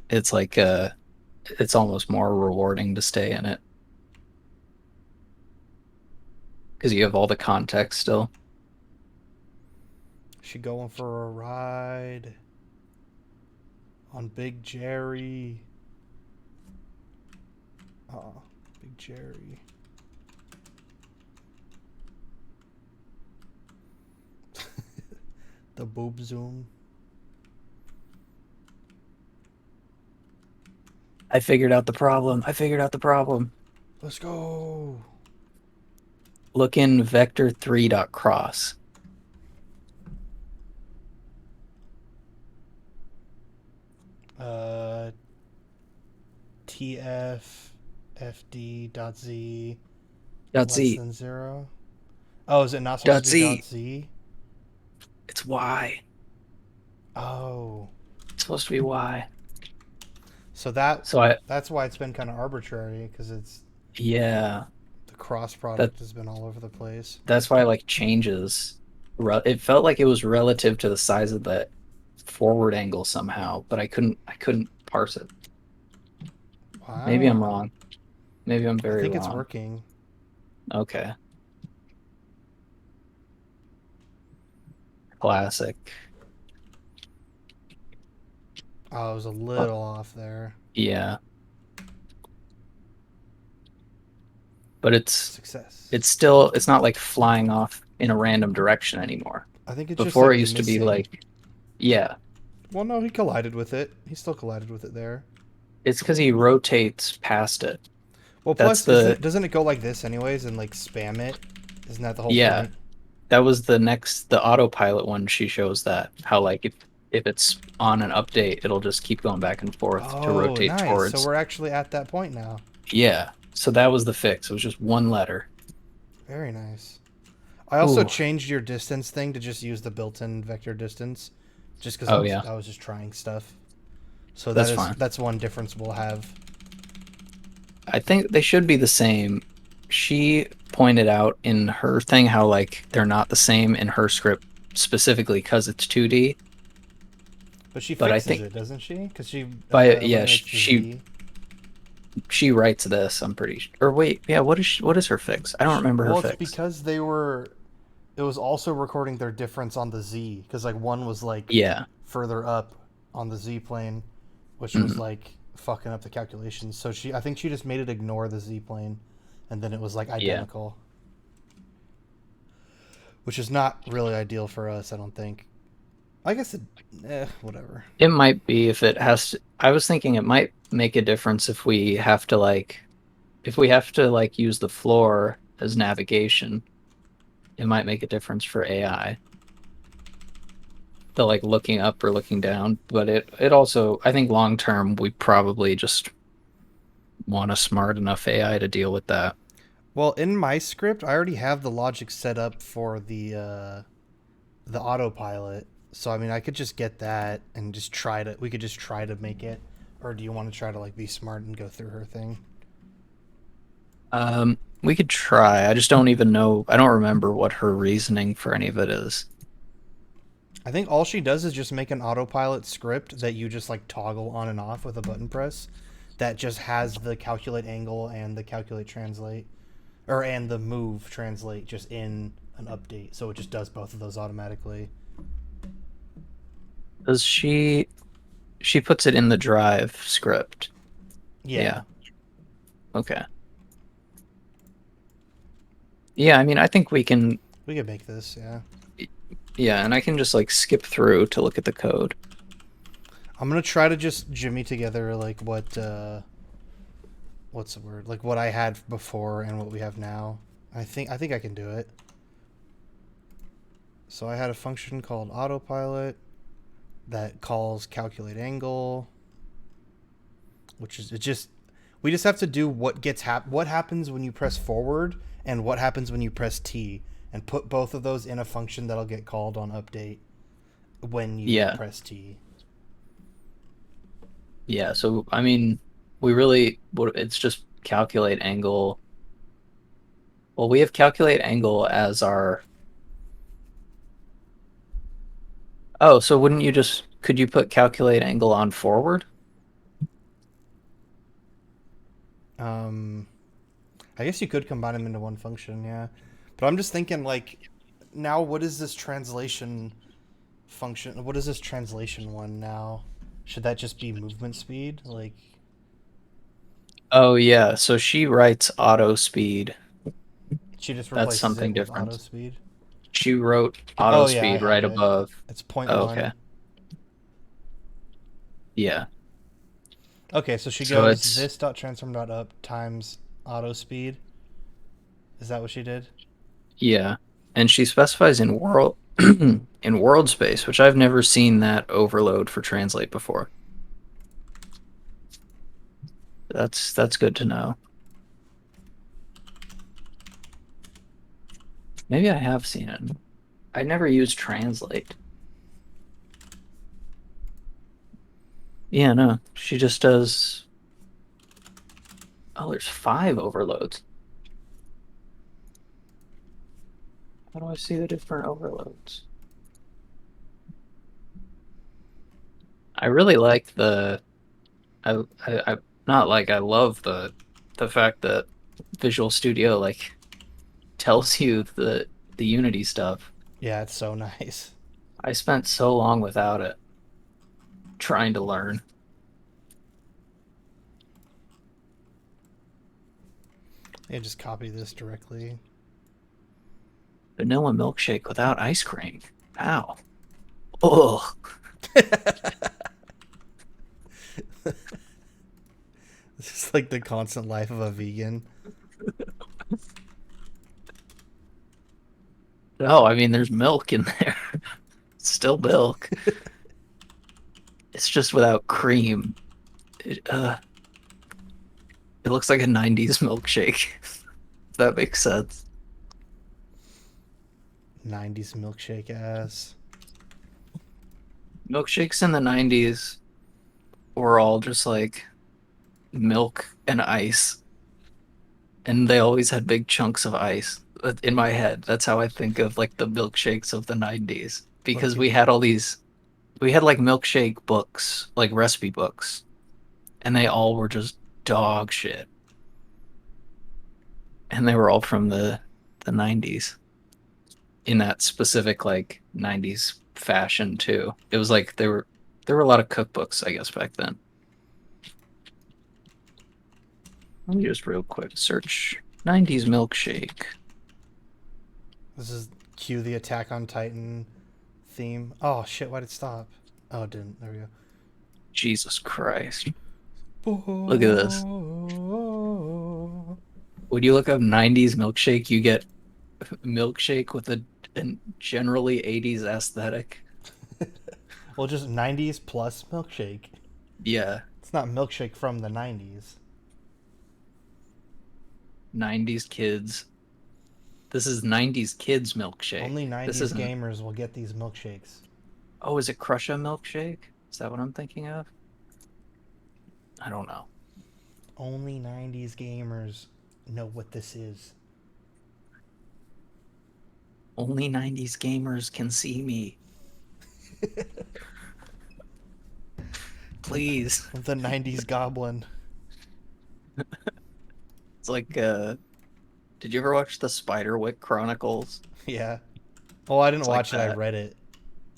it's like it's almost more rewarding to stay in it because you have all the context still. She going for a ride on Big Jerry. Oh, Big Jerry. The boob zoom. I figured out the problem. I figured out the problem. Let's go. Look in vector3.cross. Uh, TF FD dot Z Dot less Z. than 0. Oh, is it not supposed Dot to be dot Z. Z? It's Y. Oh, It's supposed to be Y. so that So I that's why it's been kind of arbitrary because it's yeah. the cross That product has been all over the place. that's why like changes. It felt like it was relative to the size of the forward angle somehow, but I couldn't parse it. Maybe I'm Wow, wrong. Maybe I'm I very think it's wrong. working. Okay. Classic. I was a Uh, little off there. Yeah. But Success. it's still it's not like flying off in a random direction anymore. I think it's just Before like it used to be missing. like yeah, Well, no, he collided with it. He still collided with it there. it's because he rotates past it. Well, That's plus, isn't the it? Doesn't it go like this anyways and like spam it? Isn't that the whole yeah. point? That was the autopilot one. She shows that how like if it's on an update, it'll just keep going back and forth to Oh, rotate nice. So towards. we're actually at that point now. Yeah. So that was the fix. It was just one letter. Very nice. I also Ooh. changed your distance thing to just use the built-in vector distance, just because Oh yeah. I was just trying stuff. So That's fine. that's one difference we'll have. I think they should be the same. She pointed out in her thing how like they're not the same in her script specifically because it's 2D. But she But I fixes think it, doesn't she? Because she by yeah eliminates the she Z. she writes this. I'm pretty sure. Or wait, yeah. What is her fix? I don't remember her Well, it's fix. because they were. It was also recording their difference on the Z, because like one was like Yeah. further up on the Z plane, which was Mhm. like fucking up the calculations. So I think she just made it ignore the Z plane, and then it was like Yeah. identical, which is not really ideal for us. I don't think. I guess whatever. It might be if it has to, I was thinking it might make a difference if we have to like use the floor as navigation, it might make a difference for AI. The like looking up or looking down, but it also I think long term we probably just want a smart enough AI to deal with that. Well, in my script, I already have the logic set up for the autopilot. So I mean, I could just get that and just try to. We could just try to make it. Or do you want to try to like be smart and go through her thing? We could try. I just don't even know. I don't remember what her reasoning for any of it is. I think all she does is just make an autopilot script that you just like toggle on and off with a button press. That just has the calculate angle and the calculate translate, or and the move translate just in an update. So it just does both of those automatically. Does she puts it in the drive script? Yeah, Yeah. Okay. Yeah, I mean, I think we can. we could make this. Yeah, Yeah, and I can just like skip through to look at the code. I'm gonna try to just jimmy together like what's the word, like what I had before and what we have now. I think I can do it. So I had a function called autopilot that calls calculate angle, which is it just we just have to do what happens when you press forward and what happens when you press T, and put both of those in a function that'll get called on update when you Yeah. press T. Yeah, so I mean, we really it's just calculate angle. Well, we have calculate angle as our. Oh, so wouldn't you just could you put calculate angle on forward? Um, I guess you could combine them into one function, yeah. But I'm just thinking, like, now what is this translation function? What is this translation one now? Should that just be movement speed? Like, Oh yeah, so she writes auto speed. she just That's replaces it something with auto different. speed? She wrote auto Oh, yeah, I speed have right it. above. It's point Oh, one. okay. Yeah. Okay, so she So goes it's this dot transform dot up times auto speed. Is that what she did? yeah. And she specifies in world in world space, which I've never seen that overload for translate before. That's good to know. Maybe I have seen it. I never used translate. Yeah, no. She just does oh, there's 5 overloads. How do I see the different overloads? I really like the I not like I love the fact that Visual Studio like tells you the Unity stuff. Yeah, it's so nice. I spent so long without it trying to learn. Yeah, just copy this directly. Vanilla milkshake without ice cream. Ow. Oh. This is like the constant life of a vegan. No, I mean there's milk in there. It's still milk. It's just without cream. It looks like a 90s milkshake. If that makes sense. 90s milkshake ass. Milkshakes in the 90s were all just like milk and ice, and they always had big chunks of ice. In my head, that's how I think of like the milkshakes of the 90s Look because at we had like milkshake books, like recipe books, and they all were just dog shit. And they were all from the 90s in that specific like 90s fashion too. It was like there were a lot of cookbooks, I guess, back then. Let me just real quick search 90s milkshake. this is cue the Attack on Titan theme. Oh shit, why did it stop? Oh, it didn't. There we Jesus Christ. Look at this. go. When you look up 90s milkshake, you get milkshake with a generally 80s aesthetic. Well, just 90s plus milkshake. Yeah, It's not milkshake from the 90s. 90s kids. This is 90s kids milkshake. Only This 90s isn't. gamers will get these milkshakes. Oh, is it Crusha milkshake? Is that what I'm thinking of? I don't know. Only 90s gamers know what this is. Only 90s gamers can see me. The, Please. the 90s goblin. It's like did you ever watch the Spiderwick Chronicles? Yeah. Oh, I didn't It's like watch it. I that. read it.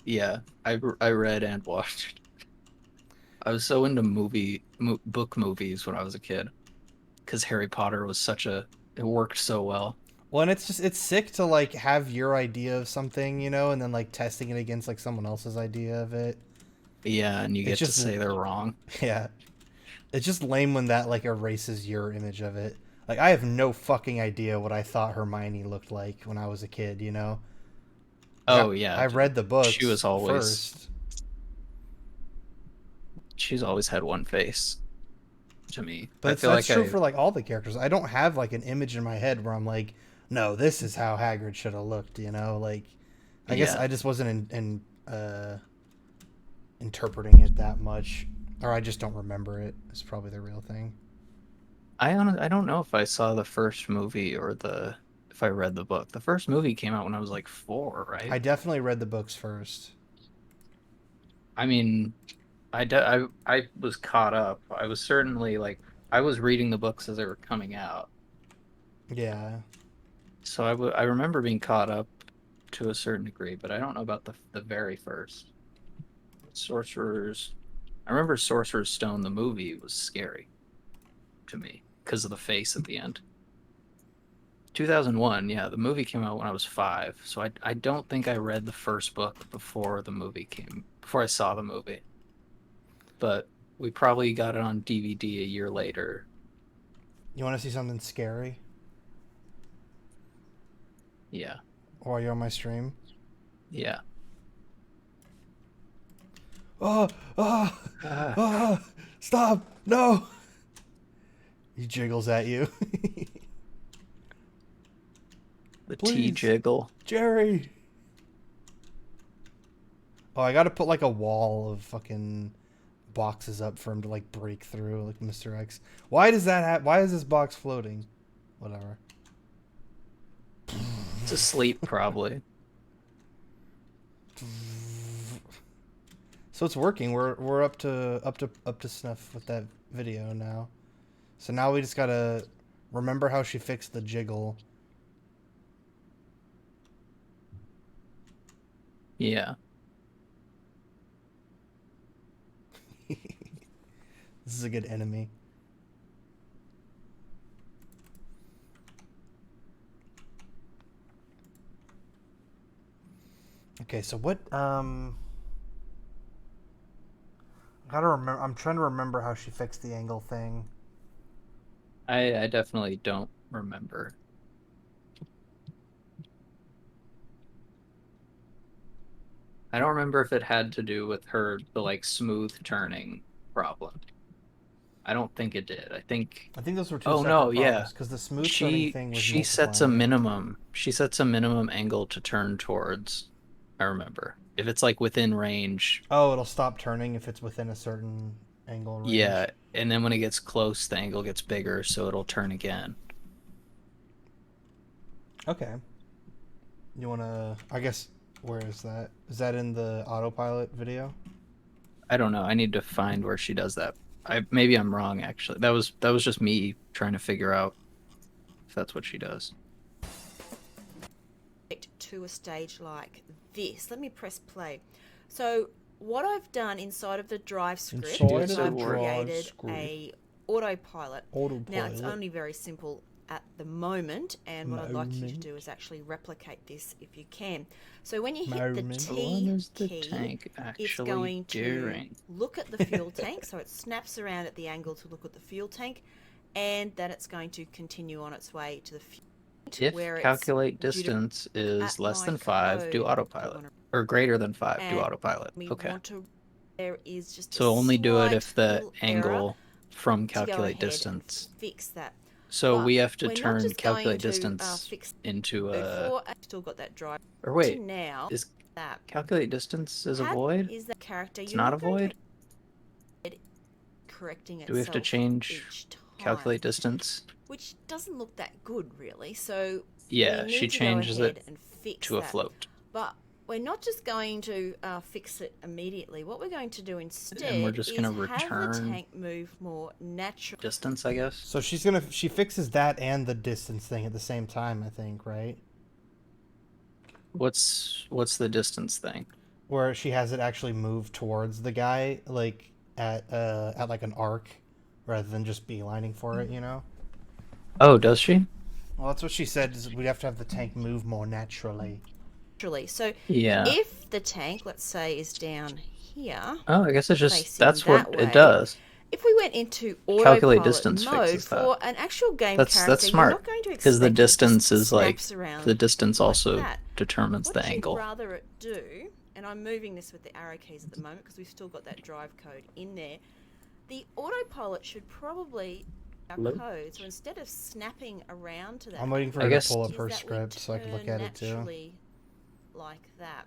Yeah, I read and watched. I was so into book movies when I was a kid because Harry Potter was such a it worked so well. Well, and it's sick to like have your idea of something, and then like testing it against like someone else's idea of it. Yeah, and you It's get to just say they're wrong. yeah. It's just lame when that like erases your image of it. Like I have no fucking idea what I thought Hermione looked like when I was a kid. Like Oh yeah, I read the she books was always first. she's always had one face to me. But I it's feel that's like true I for like all the characters. I don't have like an image in my head where I'm like, no, this is how Hagrid should have looked. Like I guess yeah. I just wasn't interpreting it that much, or I just don't remember it. It's probably the real thing. I don't know if I saw the first movie or the if I read the book. The first movie came out when I was like 4, right? I definitely read the books first. I mean, I was caught up. I was certainly like I was reading the books as they were coming out, Yeah. so I remember being caught up to a certain degree, but I don't know about the very first. Sorcerer's. I remember Sorcerer's Stone. The movie was scary to me because of the face at the end. 2001, yeah, the movie came out when I was 5, so I don't think I read the first book before I saw the movie. But we probably got it on DVD a year later. You want to see something scary Yeah, while you're on my stream? yeah. Oh, oh, Ah, oh, stop, no. He jiggles at you. the T Please, jiggle. Jerry. Oh, I gotta put like a wall of fucking boxes up for him to like break through, like Mr. X. Why does that happen? Why is this box floating? Whatever. It's asleep probably. So it's working. We're up to snuff with that video now. So now we just gotta remember how she fixed the jiggle. Yeah. This is a good enemy. Okay, so what I gotta remember. I'm trying to remember how she fixed the angle thing. I definitely don't remember. I don't remember if it had to do with the like smooth turning problem. I don't think it did. I think. I think those were two Oh separate no, yeah. problems because the smooth turning She thing was she sets a multiplying it. minimum. She sets a minimum angle to turn towards. I remember. If it's like within range, Oh, it'll stop turning if it's within a certain angle yeah, range. and then when it gets close, the angle gets bigger, so it'll turn again. Okay. You wanna? I guess. Where is that? Is that in the autopilot video? I don't know. I need to find where she does that. Maybe I'm wrong actually. That was just me trying to figure out if that's what she does. To a stage like this. Let me press play. So what I've done inside of the drive script Inside is of I've the created script. a autopilot. Autopilot. Now it's only very simple at the moment, and what I'd like you to do is actually replicate this if you can. So when you hit the Moment. What T is the key, tank it's actually going to doing? look at the fuel tank. So it snaps around at the angle to look at the fuel tank, and then it's going to continue on its way to the fuel. If Where it's calculate due to distance is at less my than 5, do code, autopilot. Or greater than 5, do and autopilot. we Okay. want to. There is just So a only do it slight if the little error angle from to go calculate ahead and distance. fix that. So But we have to we're not turn just going calculate to distance fix into a. before. I've still got that drive. Or To wait, now is that calculate distance is a how void? is that character? It's You're not not a going void? to correcting Do we have to itself change each time, calculate distance? which doesn't look that good really. So Yeah, we she need to go changes ahead it and fix to a that. float. But we're not just going to fix it immediately. What we're going to do instead And we're just is gonna have the return tank move more naturally. distance, I guess. So she fixes that and the distance thing at the same time, I think, right? What's the distance thing? Where she has it actually move towards the guy, like at like an arc, rather than just beelining for it, you know? Oh, does she? Well, that's what she said. Is we'd have to have the tank move more naturally. So Yeah. if the tank, let's say, is down here, Oh, I guess it's just facing that's what that it way, does. if we went into Calculate autopilot distance mode fixes that. for an actual game That's character, you're smart not going to because expect the it just distance is like snaps around the distance like also that. determines What the you'd angle. rather it do, and I'm moving this with the arrow keys at the moment because we've still got that drive code in there. The autopilot should probably our code. So instead of snapping around to that, I'm waiting for I her guess- to pull up is her that we script so I can look turn at it too. naturally like that.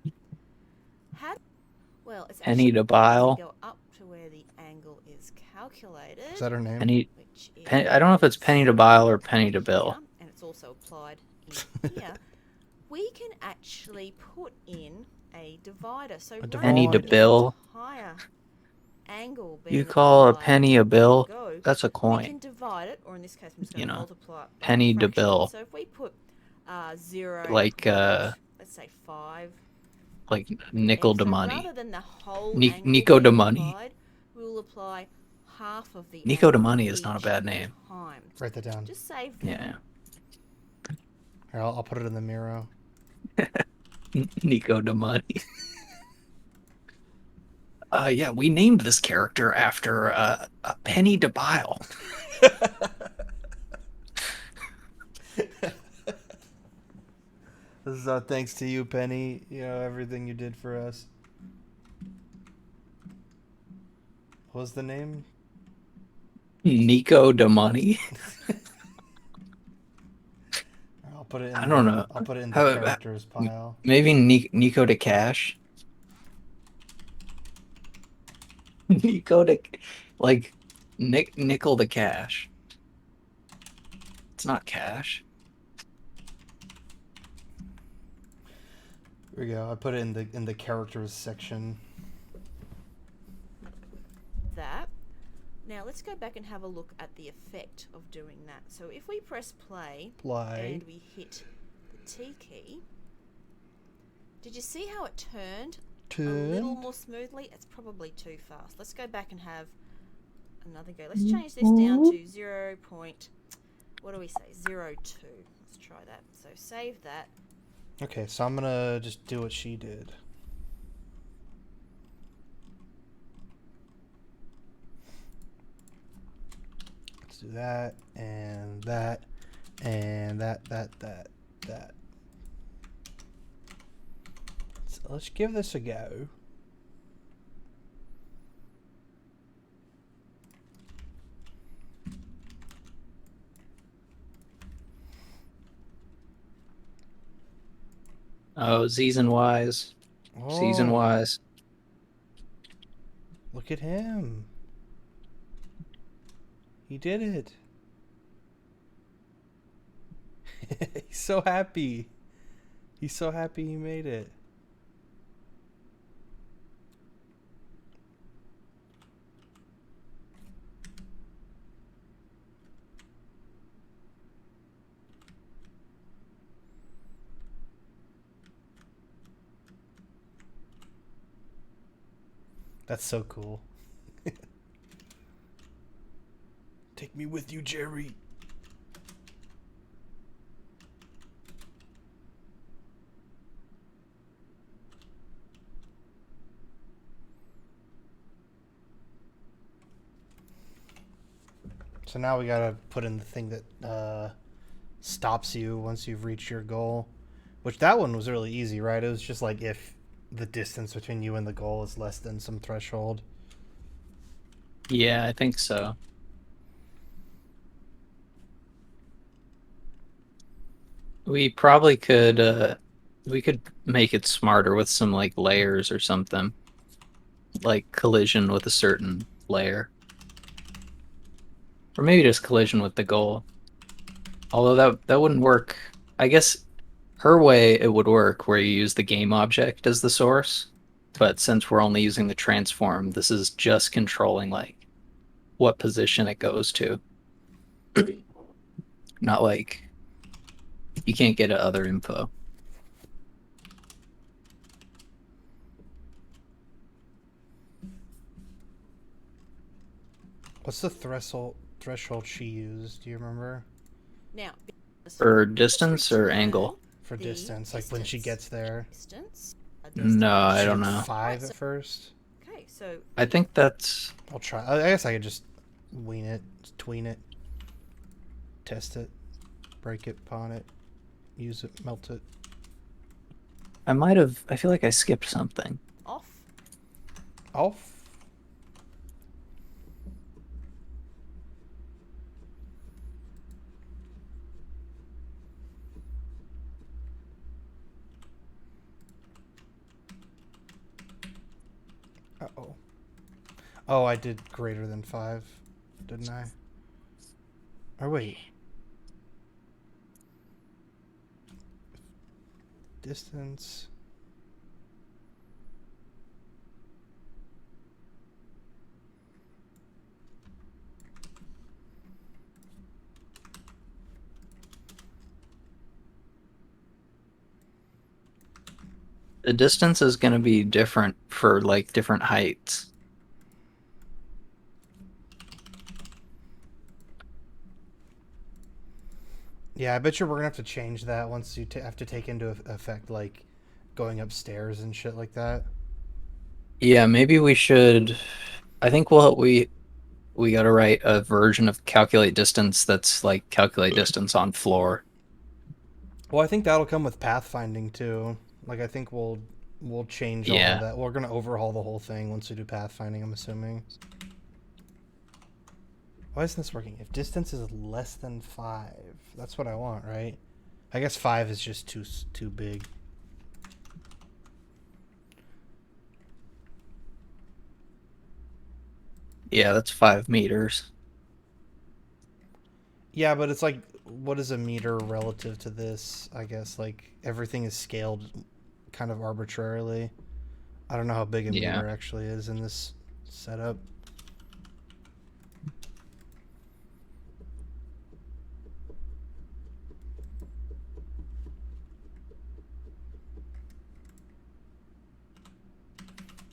Well, it's Penny actually to bile. go up to where the angle is calculated. Is that her name? Penny. Which I don't know if it's penny to bile or penny to bill. here, and it's also applied in here. We can actually put in a divider. So A Penny to divider. bill. higher angle being You call a applied penny a bill? go, That's a we coin. can divide it, or in this case, I'm just You going to know, multiply it by penny a to fraction. bill. So if we put 0. Like Let's say 5. nickel to So money. rather than the whole angle Nico being to money. applied, we'll apply half of the Nico to angle money is not a each bad name. time. Write that down. Just save that. Yeah. Here, I'll put it in the Miro. Nico to money. Yeah, we named this character after a penny to bile. This is thanks to you, Penny. You know, everything you did for us. What was the name? Nico to money. I'll put it in I don't know. I'll put it in the How- characters pile. Maybe Nico to cash. Nico to like nickel to cash. It's not cash. Here we go. I put it in the characters section. That. Now let's go back and have a look at the effect of doing that. So if we press play and we hit the T key, did you see how it turned a little more smoothly? It's probably too fast. Let's go back and have another go. Let's change this down to 0. What do we say? 0.2. Let's try that. So save that. Okay, so I'm gonna just do what she did. Let's do that and that and that. So let's give this a go. Oh, season wise. Season Oh, wise. look at him. He did it. He's so happy. He's so happy he made it. That's so cool. Take me with you, Jerry. So now we gotta put in the thing that stops you once you've reached your goal. Which that one was really easy, right? It was just like if the distance between you and the goal is less than some threshold. Yeah, I think so. We probably could we could make it smarter with some like layers or something. Like collision with a certain layer. Or maybe just collision with the goal. Although that wouldn't work. I guess her way it would work where you use the game object as the source. But since we're only using the transform, this is just controlling like what position it goes to. Not like you can't get other info. What's the threshold she used? Do you remember? Now, For distance or angle? For distance, like when she gets there. Distance. No, I She don't did know. 5 at first. Okay, so I think that's I'll try. I guess I could just wing it, tween it, test it, break it, pawn it, use it, melt it. I feel like I skipped something. off. Off. Uh-oh. Oh, I did greater than 5, didn't I? Or wait. Distance. The distance is going to be different for like different heights. Yeah, I bet you we're gonna have to change that once you have to take into effect like going upstairs and shit like that. Yeah, maybe we should. I think we got to write a version of calculate distance that's like calculate distance on floor. Well, I think that'll come with pathfinding too. Like I think we'll change all of Yeah. that. We're gonna overhaul the whole thing once we do pathfinding. I'm assuming. Why isn't this working? If distance is less than 5, that's what I want, right? I guess 5 is just too big. Yeah, that's 5 meters. Yeah, but it's like, what is a meter relative to this? I guess like everything is scaled kind of arbitrarily. I don't know how big a Yeah. meter actually is in this setup.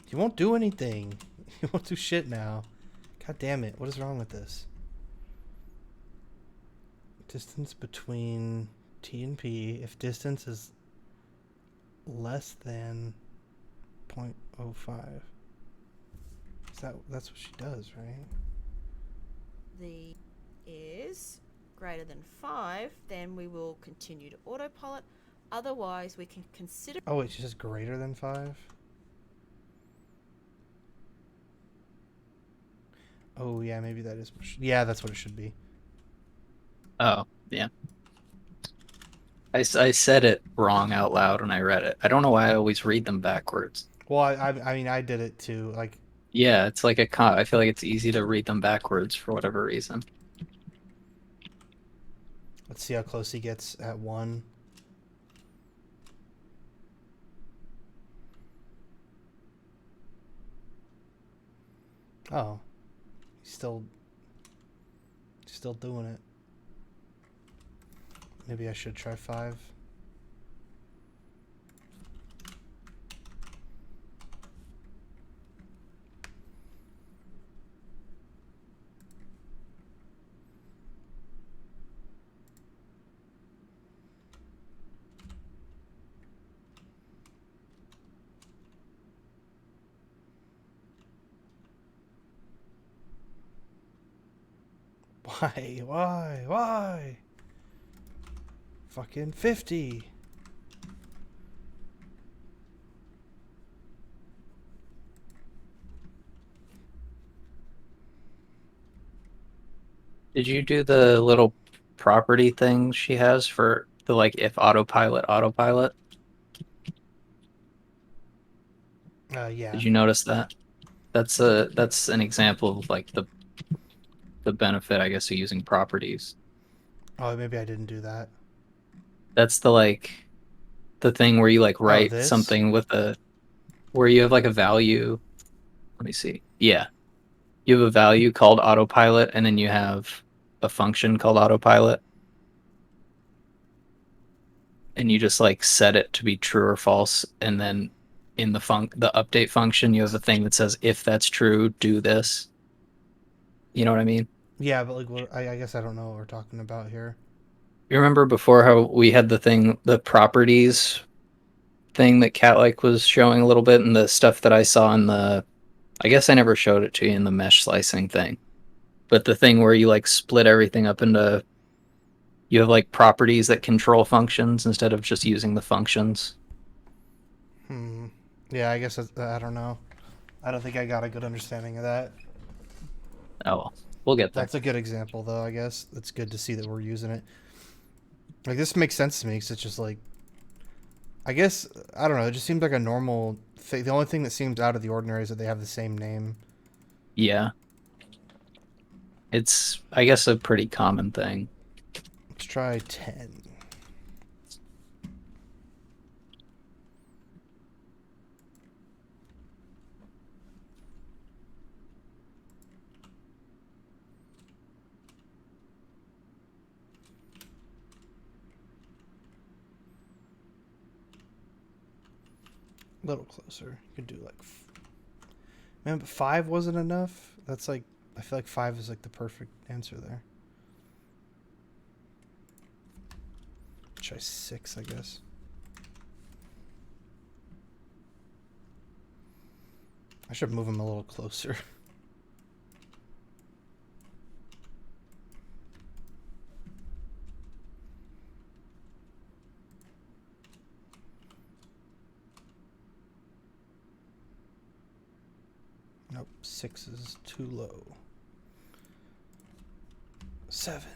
You won't do anything. You won't do shit now. God damn it. What is wrong with this? Distance between T and P. If distance is less than 0.05. That's what she does, right? The is greater than 5, then we will continue to autopilot. Otherwise, we can consider. Oh wait, she says greater than 5? Oh yeah, maybe that is. Yeah, that's what it should be. Oh, yeah. I said it wrong out loud when I read it. I don't know why I always read them backwards. Well, I mean, I did it too. Like, Yeah, it's like I feel like it's easy to read them backwards for whatever reason. let's see how close he gets at 1. Oh, he's still doing it. Maybe I should try 5. Why? Fucking 50. Did you do the little property thing she has for the like if autopilot? Yeah. Did you notice that? That's an example of like the benefit, I guess, of using properties. Oh, maybe I didn't do that. That's the like the thing where you like Oh, write this? something with a where you have like a value. Let me see. Yeah. You have a value called autopilot and then you have a function called autopilot and you just like set it to be true or false and then in the update function you have a thing that says if that's true, do this. You know what I mean? Yeah, but like, I guess I don't know what we're talking about here. You remember before how we had the properties thing that Cat like was showing a little bit and the stuff that I saw in the I guess I never showed it to you in the mesh slicing thing. But the thing where you like split everything up into you have like properties that control functions instead of just using the functions. Hmm. Yeah, I guess I don't know. I don't think I got a good understanding of that. Oh well, we'll get there. That's a good example, though. I guess it's good to see that we're using it. Like this makes sense to me because it's just like, I guess I don't know. It just seems like a normal thing. The only thing that seems out of the ordinary is that they have the same name. Yeah. It's I guess a pretty common thing. Let's try 10. A little closer. You could do like... Man, but 5 wasn't enough? That's like... I feel like 5 is like the perfect answer there. Try 6, I guess. I should move him a little closer. Nope, 6 is too low. 7.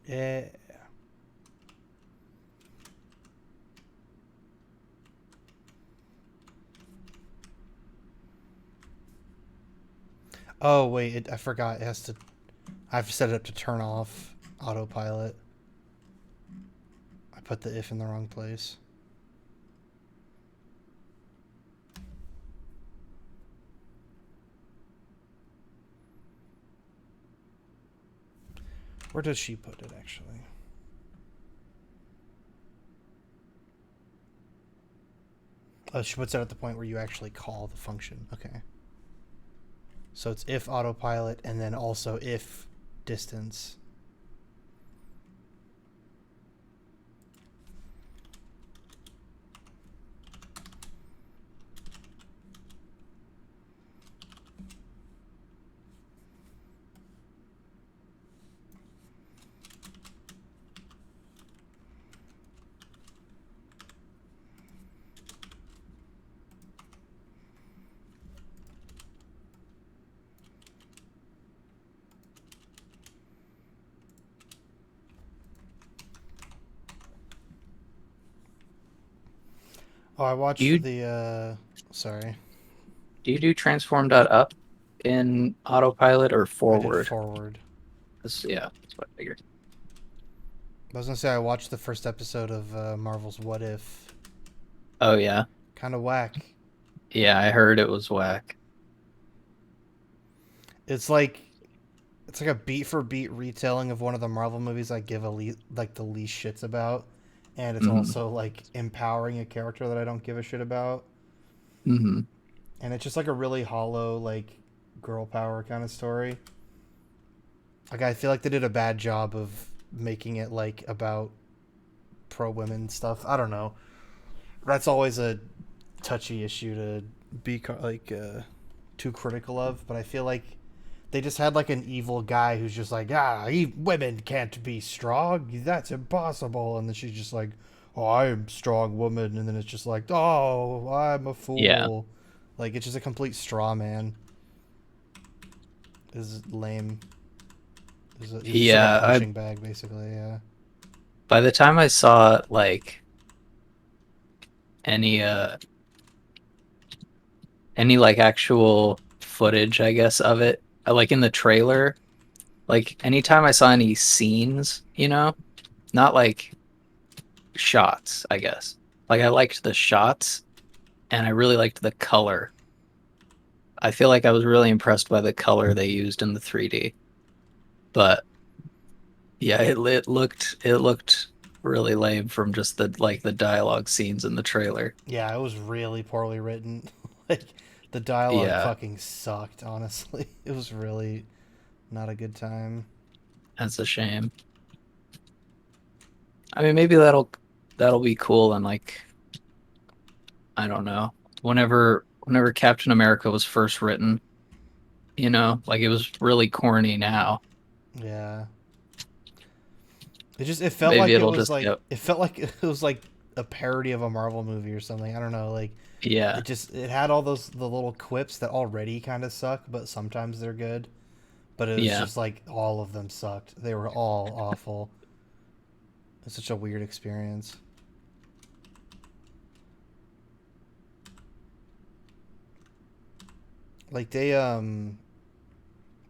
Yeah. Oh wait, I forgot. It has to. I've set it up to turn off autopilot. I put the if in the wrong place. Where does she put it actually? Oh, she puts it at the point where you actually call the function. Okay. So it's if autopilot and then also if distance. Oh, I watched the sorry. Do you do transform.up in autopilot or I forward? did forward. Yeah, that's what I figured. I was gonna say I watched the first episode of Marvel's What If. Oh yeah. Kind of whack. Yeah, I heard it was whack. It's like a beat for beat retelling of one of the Marvel movies I give like the least shits about, and it's also like empowering a character that I don't give a shit about. Mm-hmm. And it's just like a really hollow like girl power kind of story. Like I feel like they did a bad job of making it like about pro women stuff. I don't know. That's always a touchy issue to be like too critical of, but I feel like they just had like an evil guy who's just like, women can't be strong. That's impossible. And then she's just like, oh, I'm a strong woman. And then it's just like, oh, I'm a fool. Yeah. Like, it's just a complete straw man. Is lame. He's just like a punching bag, basically, yeah. By the time I saw, like, any like actual footage, I guess, of it, like in the trailer, like anytime I saw any scenes, you know, not like shots, I guess. Like I liked the shots and I really liked the color. I feel like I was really impressed by the color they used in the 3D. But yeah, it looked really lame from just the dialogue scenes in the trailer. Yeah, it was really poorly written. Like the dialogue fucking sucked, honestly. It was really not a good time. That's a shame. I mean, maybe that'll be cool and like I don't know. Whenever Captain America was first written, you know, like it was really corny now. Yeah. It felt maybe like it'll it was just like it felt like it was like a parody of a Marvel movie or something. I don't know, like yeah. It had all the little quips that already kind of suck, but sometimes they're good. But it was just like all of them sucked. They were all awful. It's such a weird experience. Like they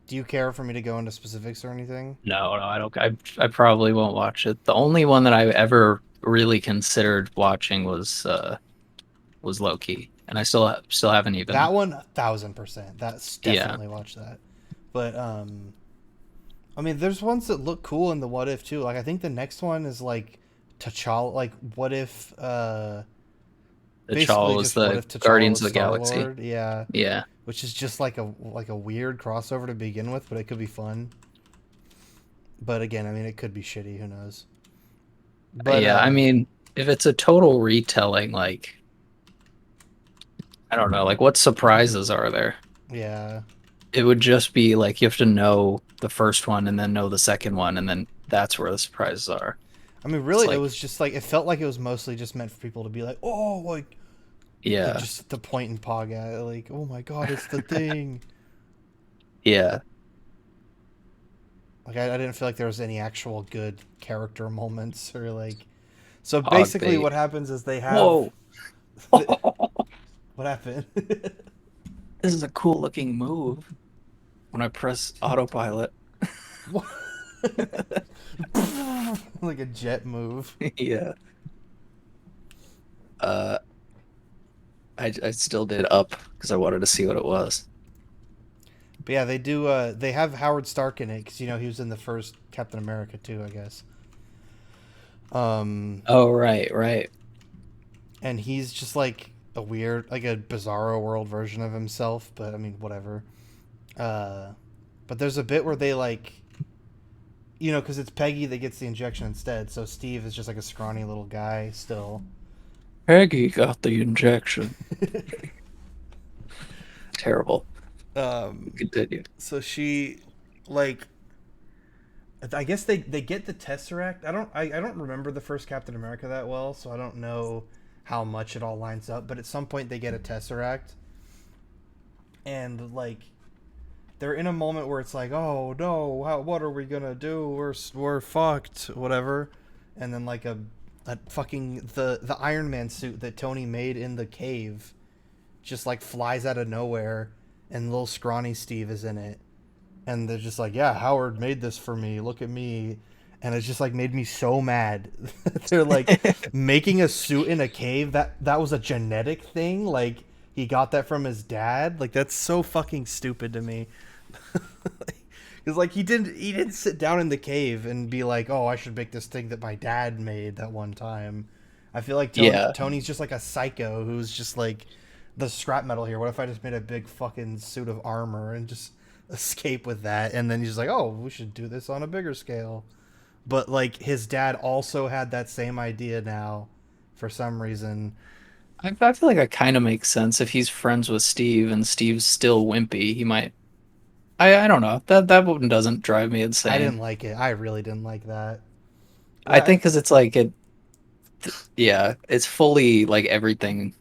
do you care for me to go into specifics or anything? No, I don't. I probably won't watch it. The only one that I ever really considered watching was was Loki, and I still haven't even. That one, 1000%. That's Yeah. definitely watch that. But I mean, there's ones that look cool in the What If too. Like I think the next one is like T'Challa. Like what if T'Challa basically was just what the if T'Challa Guardians was of the Galaxy. Star-Lord? Yeah, Yeah. which is just like a weird crossover to begin with, but it could be fun. But again, I mean, it could be shitty. Who knows? But Yeah, I mean, if it's a total retelling, like, I don't know, like, what surprises are there? yeah. It would just be like you have to know the first one and then know the second one, and then that's where the surprises are. I mean, It's really, it like, was just like it felt like it was mostly just meant for people to be like, oh, like yeah, just the point and pog at it, like, oh my god, it's the thing. yeah, Like I didn't feel like there was any actual good character moments or like. So hog basically, bait. what happens is they have. Whoa, What happened? this is a cool looking move. When I press autopilot, Like a jet move. yeah. Uh, I still did up because I wanted to see what it was. But yeah, they do. They have Howard Stark in it because you know he was in the first Captain America too, I guess. Oh, right, right. And he's just like a weird, like a bizarro world version of himself. But I mean, whatever. But there's a bit where they like, you know, because it's Peggy that gets the injection instead. So Steve is just like a scrawny little guy still. Peggy got the injection. Terrible. Continue. So she, like, I guess they get the Tesseract. I don't remember the first Captain America that well, so I don't know how much it all lines up. But at some point they get a Tesseract, and like, they're in a moment where it's like, oh no, what are we gonna do? We're fucked, whatever. And then like a fucking the Iron Man suit that Tony made in the cave, just like flies out of nowhere, and little scrawny Steve is in it. And they're just like, yeah, Howard made this for me. Look at me. And it just like made me so mad. They're like making a suit in a cave. That was a genetic thing. Like he got that from his dad. Like that's so fucking stupid to me. Because like he didn't sit down in the cave and be like, oh, I should make this thing that my dad made that one time. I feel like Tony's just like a psycho who's just like the scrap metal here. What if I just made a big fucking suit of armor and just escape with that? And then he's like, oh, we should do this on a bigger scale. But like his dad also had that same idea now for some reason. I feel like that kind of makes sense if he's friends with Steve and Steve's still wimpy. He might. I don't know. That one doesn't drive me insane. I didn't like it. I really didn't like that. I think because it's like yeah, it's fully like everything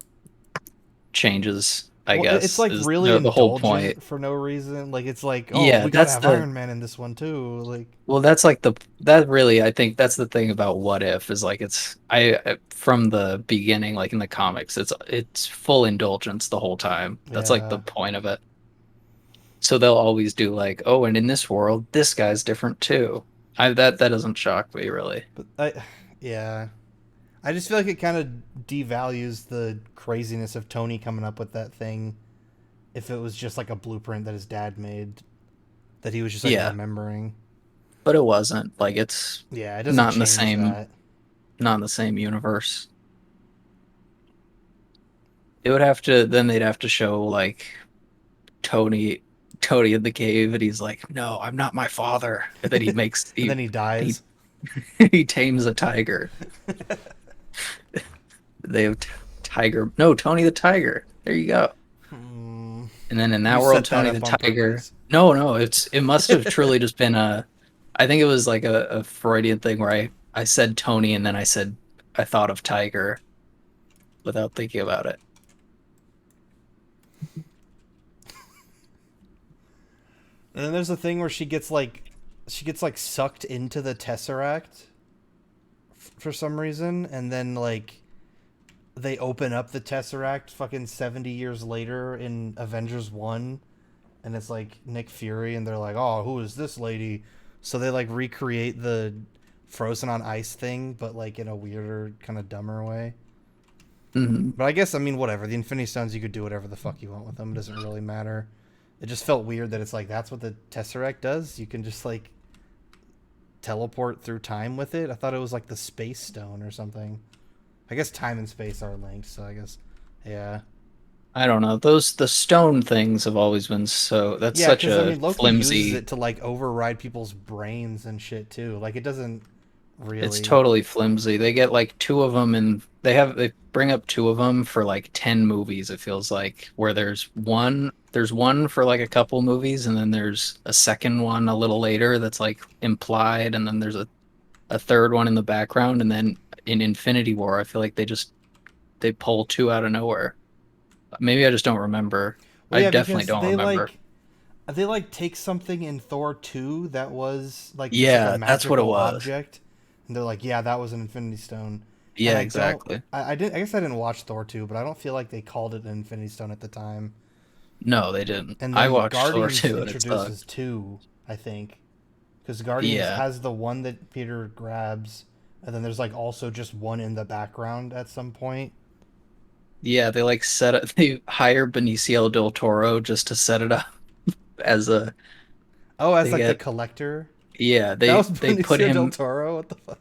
changes. I guess it's like is really the whole point. for no reason. Like it's like, oh, Yeah, we gotta that's have the Iron Man in this one too. Like, well, that's like that really. I think that's the thing about What If is like it's from the beginning, like in the comics, it's full indulgence the whole time. That's like the yeah. point of it. So they'll always do like, oh, and in this world, this guy's different too. That doesn't shock me really. But yeah, I just feel like it kind of devalues the craziness of Tony coming up with that thing. If it was just like a blueprint that his dad made, that he was just like remembering. But it wasn't. Like it's it doesn't not in the change same that. not in the same universe. It would have to then they'd have to show like Tony in the cave and he's like, no, I'm not my father. And then And then he dies. He tames a tiger. They have tiger. No, Tony the tiger. There you go. And then in that world, Tony the tiger. No, it must have truly just been I think it was like a Freudian thing where I said Tony and then I thought of tiger without thinking about it. And then there's a thing where she gets like sucked into the Tesseract for some reason, and then like they open up the Tesseract fucking 70 years later in Avengers 1, and it's like Nick Fury, and they're like, oh, who is this lady? So they like recreate the frozen on ice thing, but like in a weirder, kind of dumber way. Hmm. But I guess, I mean, whatever. The Infinity Stones, you could do whatever the fuck you want with them. It doesn't really matter. It just felt weird that it's like, that's what the Tesseract does? You can just, like, teleport through time with it? I thought it was like the Space Stone or something. I guess time and space are linked, so I guess, yeah. I don't know. The stone things have always been so. That's Yeah, such because, I a mean, Loki uses flimsy. it to, like, override people's brains and shit, too. Like, it doesn't It's really... totally flimsy. They get like two of them, and they bring up two of them for like 10 movies. It feels like where there's one for like a couple movies, and then there's a second one a little later that's like implied, and then there's a third one in the background, and then in Infinity War, I feel like they pull two out of nowhere. Maybe I just don't remember. Well, I yeah, definitely because don't remember. they, like, take something in Thor 2 that was, like, just, like, a Yeah, that's what it magical was. object. And they're like, yeah, that was an Infinity Stone. And Yeah, I don't... exactly. I guess I didn't watch Thor 2, but I don't feel like they called it an Infinity Stone at the time. No, they didn't. And I then watched Thor Guardians 2 and it introduces sucked. two, I think, because Guardians Yeah. has the one that Peter grabs, and then there's, like, also just one in the background at some point. Yeah, they like set it. They hire Benicio del Toro just to set it up as a. Oh, as, They like, the get. collector. Yeah, That they was they put Benicio del him. Toro. What the fuck?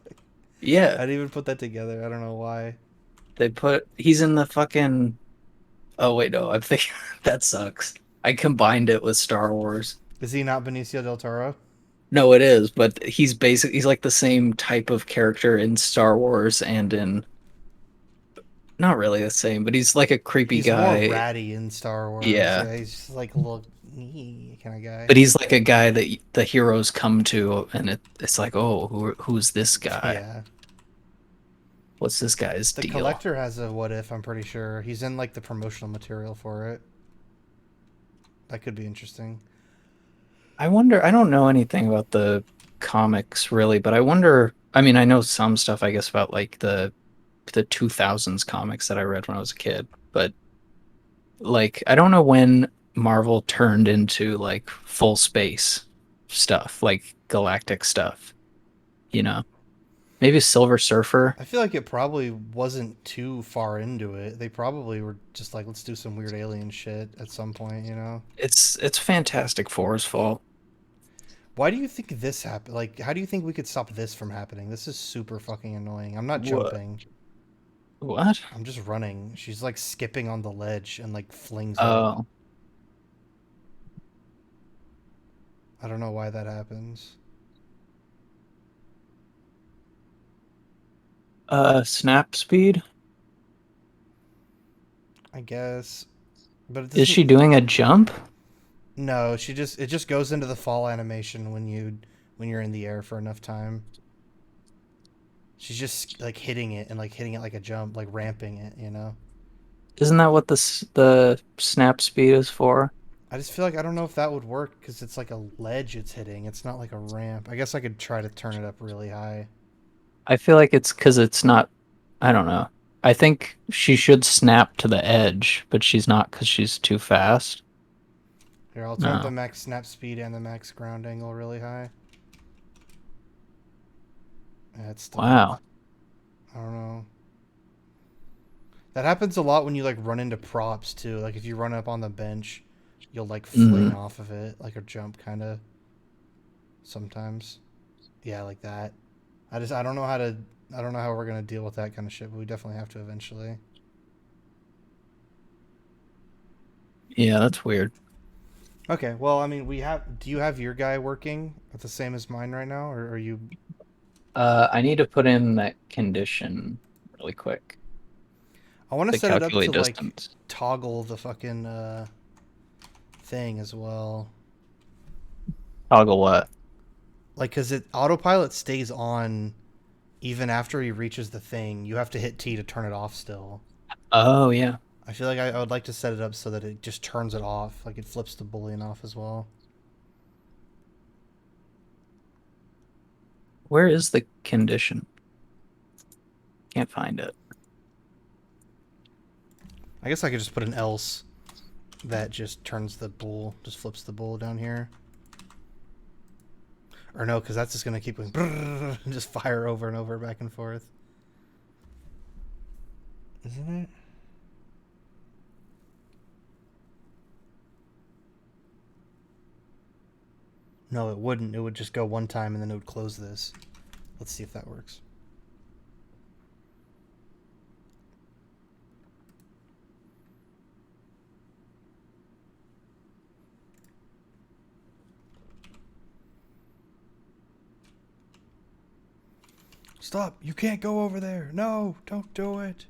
Yeah, I didn't even put that together. I don't know why. they put. He's in the fucking. Oh wait, no, I'm thinking that sucks. I combined it with Star Wars. Is he not Benicio del Toro? No, it is, but he's like the same type of character in Star Wars and in not really the same, but he's like a creepy He's more guy. ratty in Star Wars. Yeah, Yeah, he's just like a little kind of guy. but he's like a guy that the heroes come to, and it's like, oh, who's this guy? Yeah. What's this guy's The deal? collector has a what if, I'm pretty sure. He's in, like, the promotional material for it. That could be interesting. I wonder. I don't know anything about the comics really, but I wonder. I mean, I know some stuff, I guess, about like the 2000s comics that I read when I was a kid, but like I don't know when Marvel turned into like full space stuff, like galactic stuff. You know, maybe Silver Surfer. I feel like it probably wasn't too far into it. They probably were just like, let's do some weird alien shit at some point, you know? It's Fantastic Four's fault. Why do you think this happened? Like, how do you think we could stop this from happening? This is super fucking annoying. I'm not What? jumping. What? I'm just running. She's, like, skipping on the ledge and, like, flings up. Oh, I don't know why that happens. snap speed. I guess. But it Is doesn't... she doing a jump? No, it just goes into the fall animation when you're in the air for enough time. She's just, like, hitting it and, like, hitting it like a jump, like ramping it, you know? Isn't that what the snap speed is for? I just feel like I don't know if that would work because it's like a ledge it's hitting. It's not like a ramp. I guess I could try to turn it up really high. I feel like it's because it's not. I don't know. I think she should snap to the edge, but she's not because she's too fast. Here, I'll turn up the No. max snap speed and the max ground angle really high. Yeah, it's still... Wow. I don't know. That happens a lot when you, like, run into props too. Like, if you run up on the bench, you'll, like, fling Hmm. off of it like a jump kind of sometimes. Yeah, like that. I don't know how to... I don't know how we're gonna deal with that kind of shit, but we definitely have to eventually. Yeah, that's weird. Okay, well, I mean, we have... Do you have your guy working at the same as mine right now, or are you... I need to put in that condition really quick. I want to The set it up to, calculate like, distance. toggle the fucking thing as well. Toggle what? Like, because autopilot stays on even after he reaches the thing. You have to hit T to turn it off still. Oh yeah. I feel like I would like to set it up so that it just turns it off. Like, it flips the Boolean off as well. Where is the condition? Can't find it. I guess I could just put an else that just turns the bool, just flips the bool down here. Or no, because that's just going to keep going and just fire over and over back and forth. Isn't it? No, it wouldn't. It would just go one time and then it would close this. Let's see if that works. Stop! You can't go over there! No! Don't do it!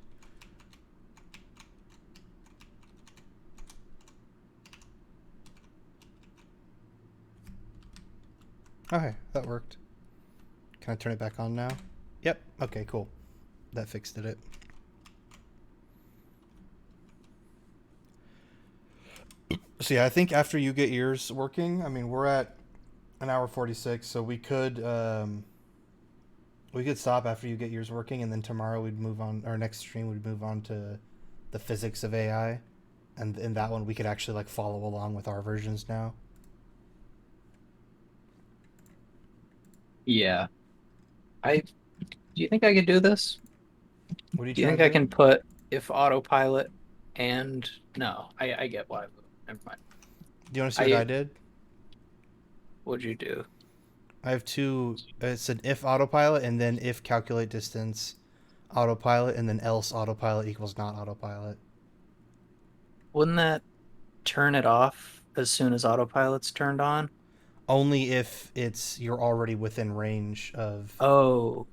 Okay, that worked. Can I turn it back on now? Yep. Okay, cool. That fixed it. So yeah, I think after you get yours working, I mean, we're at an hour 46, so we could stop after you get yours working, and then tomorrow we'd move on. Our next stream would move on to the physics of AI, and in that one we could actually like follow along with our versions now. Yeah. Do you think I could do this? What are you Do you trying think to I do? can put if autopilot and no, I get why. Never mind. Do you want to see what I did? What'd you do? I have two. It's an if autopilot, and then if calculate distance autopilot, and then else autopilot equals not autopilot. Wouldn't that turn it off as soon as autopilot's turned on? Only if you're already within range of Oh,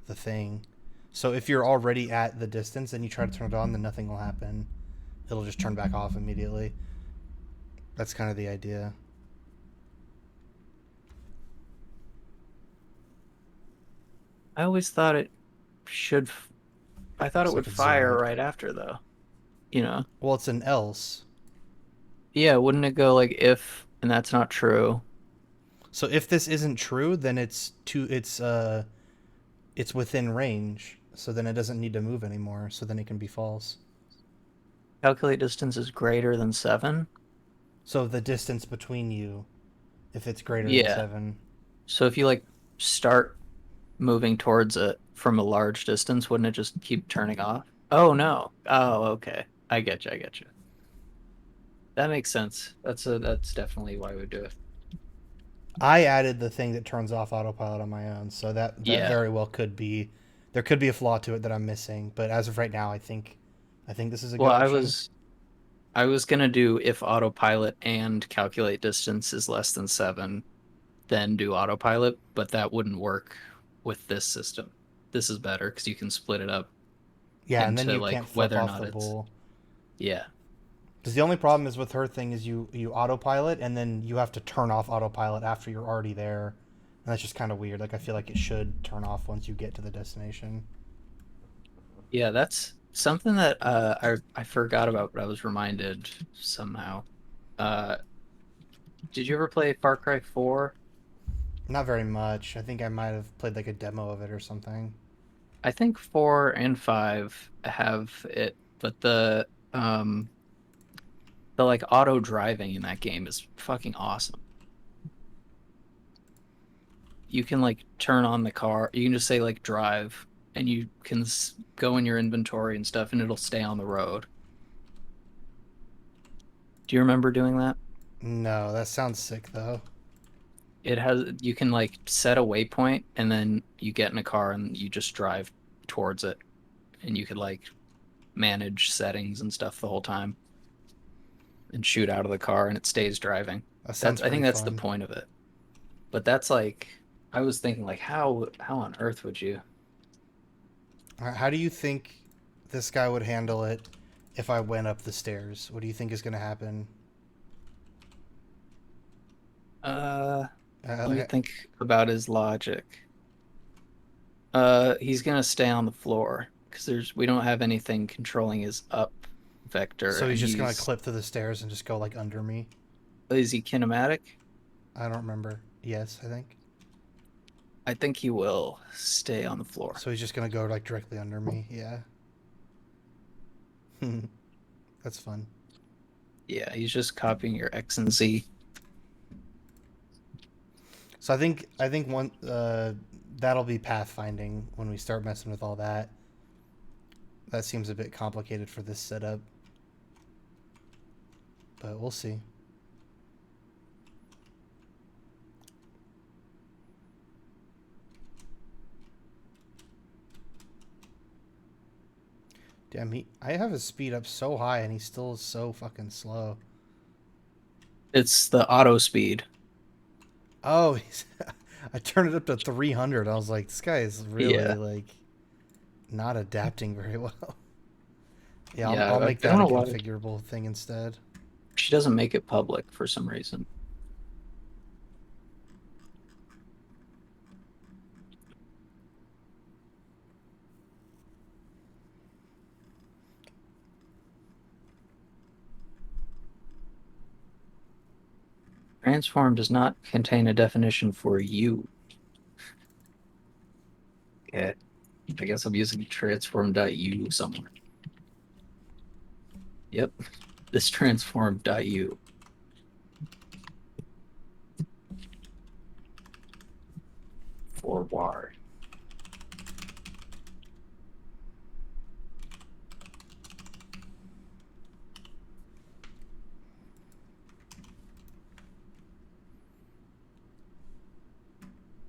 the thing. So if you're already at the distance and you try to turn it on, then nothing will happen. It'll just turn back off immediately. That's kind of the idea. I always thought it should. I thought it So would if it's fire zeroed. right after, though. You know? Well, it's an else. Yeah, wouldn't it go like if, and that's not true? So if this isn't true, then it's within range. So then it doesn't need to move anymore. So then it can be false. Calculate distance is greater than 7? So the distance between you, if it's greater than Yeah. 7. So if you like start moving towards it from a large distance, wouldn't it just keep turning off? Oh no. Oh, okay. I get you. I get you. That makes sense. That's definitely why we do it. I added the thing that turns off autopilot on my own, so that Yeah. very well could be. There could be a flaw to it that I'm missing, but as of right now, I think this is a good Well, option. I was gonna do if autopilot and calculate distance is less than 7, then do autopilot, but that wouldn't work with this system. This is better because you can split it up Yeah, and then into you like can't flip whether or off not the it's bull. yeah. Because the only problem is with her thing is you autopilot and then you have to turn off autopilot after you're already there, and that's just kind of weird. Like I feel like it should turn off once you get to the destination. Yeah, that's something that I forgot about, but I was reminded somehow. Uh, did you ever play Far Cry 4? Not very much. I think I might have played like a demo of it or something. I think 4 and 5 have it, but the like auto driving in that game is fucking awesome. You can like turn on the car. You can just say like drive, and you can go in your inventory and stuff, and it'll stay on the road. Do you remember doing that? No, that sounds sick though. You can like set a waypoint, and then you get in a car and you just drive towards it, and you could like manage settings and stuff the whole time and shoot out of the car, and it stays driving. That sounds I think pretty that's the fun. point of it. But that's like, I was thinking like how on earth would you? How do you think this guy would handle it if I went up the stairs? What do you think is going to happen? Let me think about his logic. He's gonna stay on the floor because we don't have anything controlling his up vector. So he's and just going to clip through the stairs and just go like under me? Is he kinematic? I don't remember. Yes, I think. I think he will stay on the floor. So he's just going to go like directly under me. Yeah. That's fun. Yeah, he's just copying your X and Z. So I think one that'll be pathfinding when we start messing with all that. That seems a bit complicated for this setup. But we'll see. Damn, I have his speed up so high and he still is so fucking slow. It's the auto speed. Oh, I turned it up to 300. I was like, this guy is really Yeah. like not adapting very well. Yeah, Yeah, I'll I make don't that a know why configurable thing instead. she doesn't make it public for some reason. Transform does not contain a definition for you. Okay. I guess I'm using transform.u somewhere. Yep. This transform.u. Forward.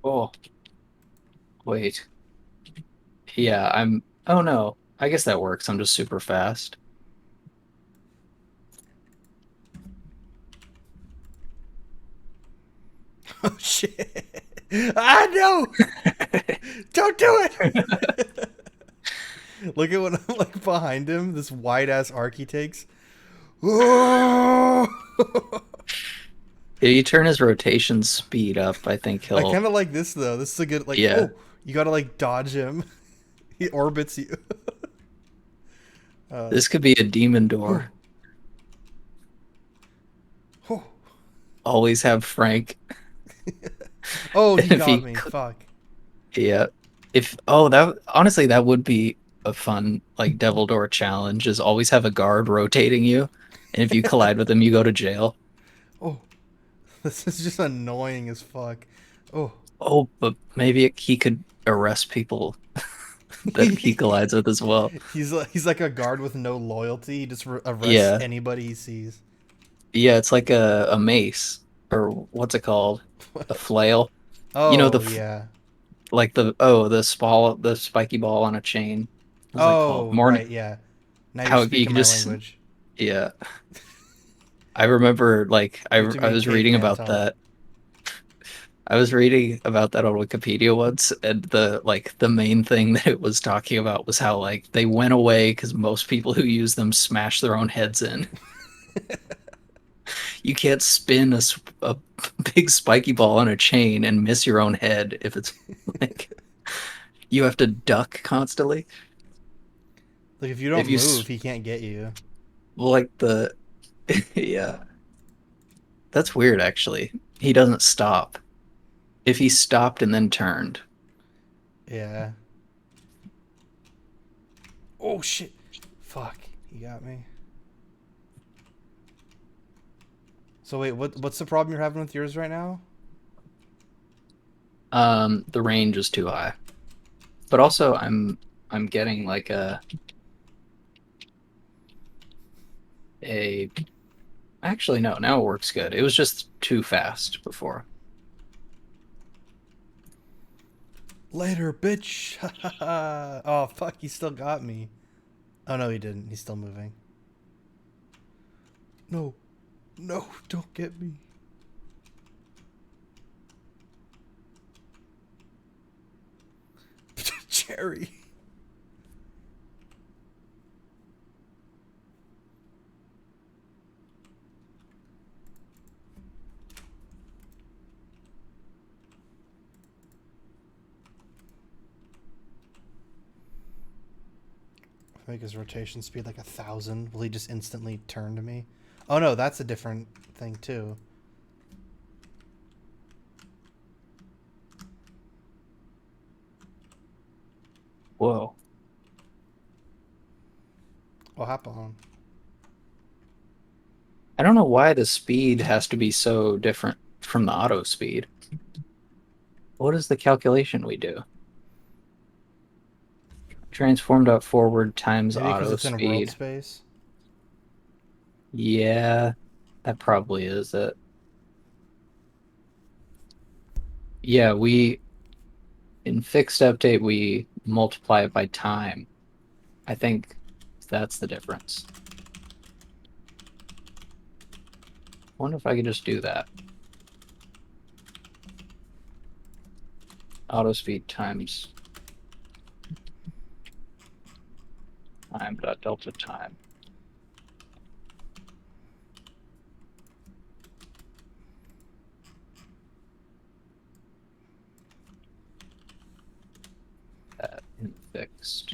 Oh, wait. Yeah, I'm. Oh no. I guess that works. I'm just super fast. Oh shit! Ah no! Don't do it! Look at what I'm like behind him. This wide ass arc he takes. Oh! If you turn his rotation speed up, I think I he'll. kind of like this though. This is a good like. Yeah. Oh, you gotta like dodge him. He orbits you. This could be a demon door. Oh, Always have Frank. oh, he If got he, me. Fuck. yeah. If that honestly that would be a fun like Devil Door challenge. Is always have a guard rotating you, and if you collide with him, you go to jail. Oh, this is just annoying as fuck. Oh. Oh, but maybe he could arrest people that he collides with as well. He's like a guard with no loyalty. He just arrests Yeah, anybody he sees. yeah. It's like a mace or what's it called? A flail. You know Oh yeah. like the spiky ball on a chain. What's that called? Oh Morning. right, yeah. Now you're How you speaking can my just language. yeah. I remember like Give it to I me in was reading caveman about talk. that. I was reading about that on Wikipedia once, and the main thing that it was talking about was how like they went away because most people who use them smash their own heads in. You can't spin a big spiky ball on a chain and miss your own head if it's like you have to duck constantly. Like if you If don't you move, he can't get you. like the yeah, that's weird actually. He doesn't stop. If he stopped and then turned, Yeah. Oh shit. Fuck. He got me. So wait, what's the problem you're having with yours right now? the range is too high. But also I'm getting like a actually no, now it works good. It was just too fast before. Later, bitch. Oh fuck, he still got me. Oh no, he didn't. He's still moving. No. No, don't get me. Cherry. Make his rotation speed like 1,000. Will he just instantly turn to me? Oh no, that's a different thing too. Whoa. What happened? I don't know why the speed has to be so different from the auto speed. What is the calculation we do? Transform.forward times Maybe because auto it's in world speed. space. Yeah, that probably is it. Yeah, we in fixed update we multiply it by time. I think That's the difference. I wonder if I could just do that. Auto speed times time.delta time. That fixed.